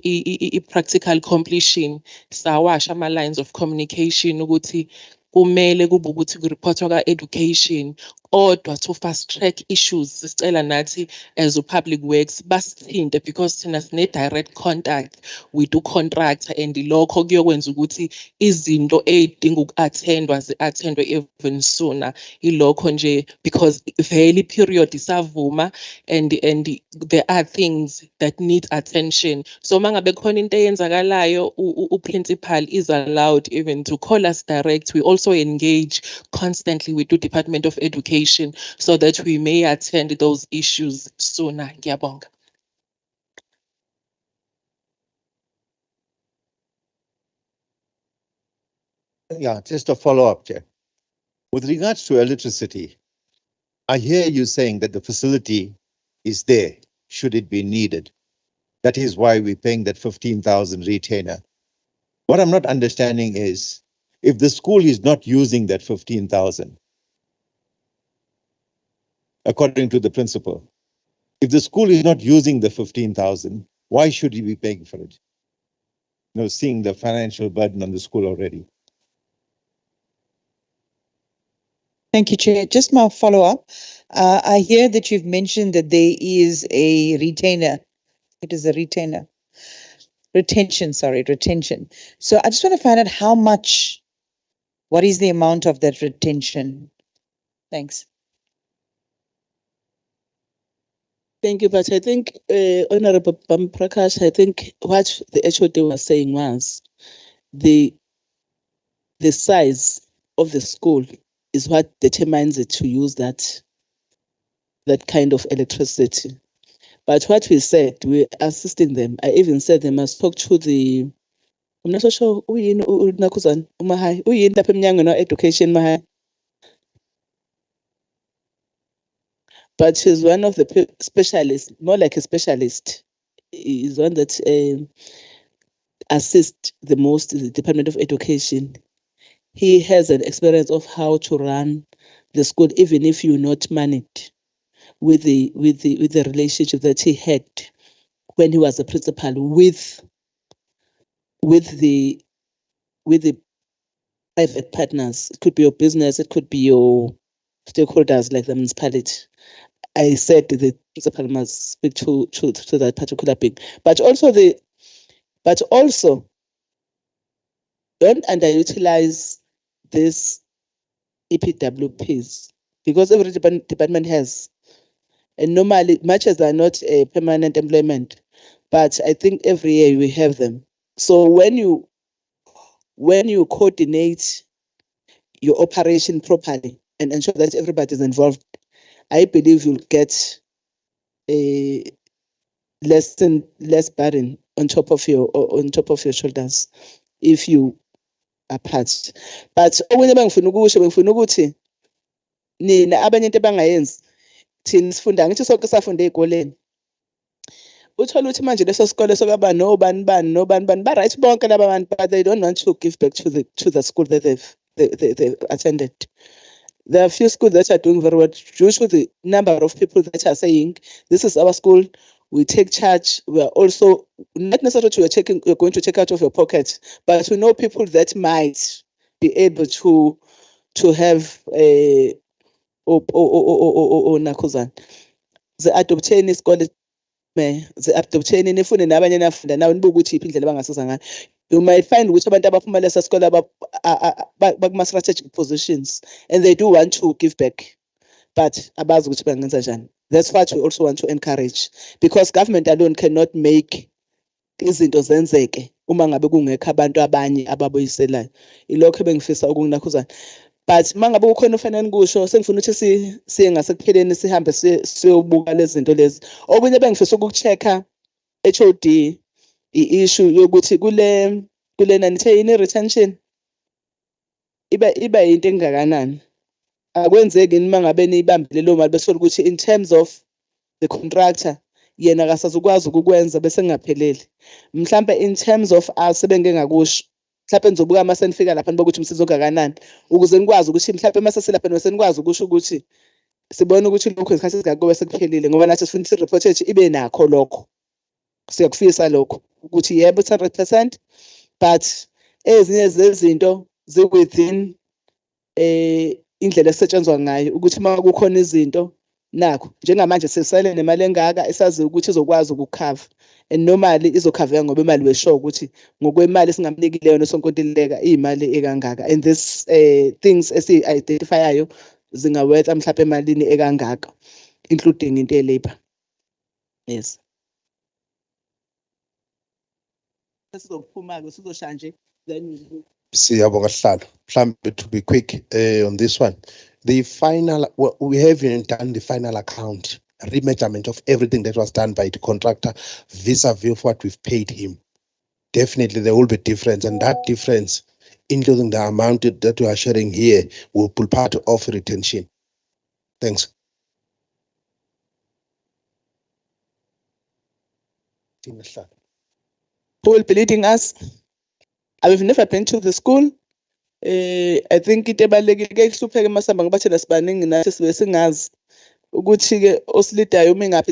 practical completion, sawasha ama-lines of communication ukuthi kumele kube ukuthi ku-reportwa ka-education, kodwa to fast track issues sicela nathi as public works basithinte, because thina sine-direct contact with contractor, and lokho kuyokwenza ukuthi izinto ey'dinga uku-attendwa zi-attendwe even sooner. Ilokho nje, because vele period isavuma, and there are things that need attention. So mangabe khona into eyenzakalayo, u-principal is allowed even to call us direct. We also engage constantly with the Department of Education so that we may attend those issues sooner. Ngiyabonga. Yeah, just a follow-up, Chair. With regards to electricity, I hear you saying that the facility is there, should it be needed. That is why we're paying that 15,000 retainer. What I'm not understanding is, if the school is not using that 15,000, according to the principal, if the school is not using the 15,000, why should he be paying for it? You know, seeing the financial burden on the school already. Thank you, Chair. Just my follow-up. I hear that you've mentioned that there is a retainer. It is a retainer. Retention. So I just want to find out how much, what is the amount of that retention? Thanks. Thank you, but I think, Honorable Prakash, I think what the HOD was saying was the size of the school is what determines it to use that kind of electricity. But what we said, we're assisting them. I even said they must talk to the, I'm not so sure, Nakuzan, Umahai, education, Mahai. But she's one of the specialists, more like a specialist. Is one that assists the most the Department of Education. He has an experience of how to run the school, even if you're not managed, with the relationship that he had when he was a principal with the private partners. It could be your business, it could be your stakeholders like the municipality. I said the principal must speak to that particular thing. But also don't underutilize this EPWPs, because every department has, and normally matches are not a permanent employment, but I think every year we have them. So when you coordinate your operation properly and ensure that everybody is involved, I believe you'll get a less burden on top of your shoulders if you are patched. But okunye bengifuna ukuthi nina abanye into abangayenzi, thina sifunda ngithi sonke safunde ey'koleni. Uthola ukuthi manje leso sikole sokwaba nobani ba right bonke laba bantu, but they don't want to give back to the school that they've attended. There are few schools that are doing very well due to the number of people that are saying, this is our school, we take charge. We are also, not necessarily you're going to take out of your pocket, but we know people that might be able to have a nakuzan. The adoptee is called the adoptee nifune nabanye nafunda nawe nibuke ukuthi iphi indlela bangasiza ngayo. You might find which abantu abaphuma lesa sikole bakuma strategic positions and they do want to give back, but abazi ukuthi bangenza njani. That's what we also want to encourage, because government alone cannot make izinto zenzeke uma ngabe kungekho abantu abanye ababuyiselayo. Ilokho ebengifisa ukunakuzana. But mangabe kukhona ofanele kusho sengifuna ukuthi siye ngasekupheleni sihambe siyobuka lezi zinto lezi. Okunye bengifisa ukuchecka HOD i-issue yokuthi kule nanithe yini retention iba into engakanani. Akwenzeki nima ngabe niyibambile lo mali bese ukuthi in terms of the contractor yena akasazukwazi ukukwenza bese ngaphelele. Mhlambe in terms of us sebenge ngakusho. Mhlambe nizobuka ama senifika lapha nibokuthi umsizo ongakanani ukuze nikwazi ukuthi mhlambe mase silapha bese nikwazi ukusho ukuthi sibone ukuthi lokho isikhathi singakho sekuphelile ngoba nathi sifuna i-report ethu ibe nakho lokho. Siyakufisa lokho ukuthi yebo 100%, but ezinye zezinto within indlela esetshenzwa ngayo ukuthi uma kukhona izinto nakho njengamanje sesele nemali engaka esazi ukuthi izokwazi ukukhava, and normally izokhaveka ngoba imali weshow ukuthi ngokwemali singamnikileyo nosonkontileka imali ekangaka, and this things esi-identifyayo zingawetha mhlawumbe emalini ekangaka including into ye-labor. Yes. Sizophuma-ke sizoshaya nje then Siyabonga Sihlalo. Mhlambe to be quick on this one. The final, we haven't done the final account, remeasurement of everything that was done by the contractor vis-a-vis what we've paid him. Definitely there will be difference, and that difference, including the amount that we are sharing here, will pull part of retention. Thanks. Who will be leading us? I've never been to the school. I think it ebalekile kuhlupheke masamba ngoba thina sibaningi nathi sibe singazi ukuthi ke osilidayo uma ngaphi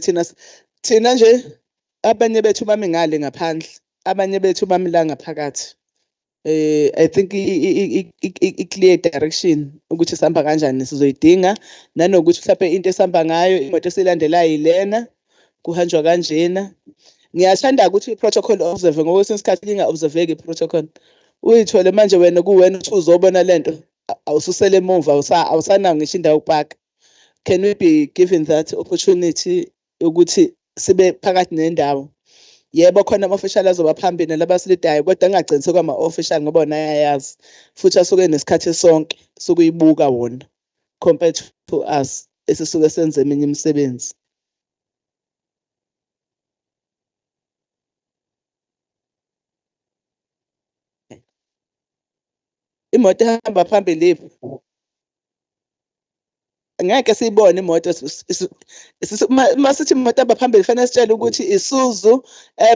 thina nje abanye bethu bami ngale ngaphandle, abanye bethu bami la ngaphakathi. I think i-clear direction ukuthi sihamba kanjani sizoyidinga, nanokuthi mhlawumbe into esihamba ngayo imoto esilandelayo yilena kuhanjwa kanjena. Ngiyathanda ukuthi i-protocol observe ngoba kwesinye isikhathi linga-observeki i-protocol. Uyithole manje wena kuwena uthi uzobona lento awususele emuva awusanayo ngisho indawo upaka. Can we be given that opportunity ukuthi sibe phakathi nendawo? Yebo khona ama-official azoba phambili nalabasilidayo kodwa ngingagciniseki kwama-official ngoba wona ayayazi futhi asuke nesikhathi sonke sokuyibuka wona compared to us esisuke senze eminye imisebenzi. Imoto ehamba phambili ngeke siyibone imoto masithi imoto ehamba phambili fanele sitshele ukuthi isuzu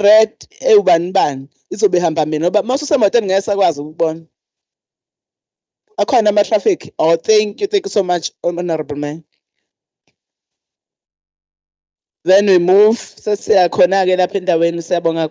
red ewubani bani izobe ihamba mina ngoba masusemotweni ngeke sakwazi ukubona. Akhona ama-traffic. Oh, thank you so much, Honorable Man. Then we move sesiya khona-ke lapha endaweni. Siyabonga.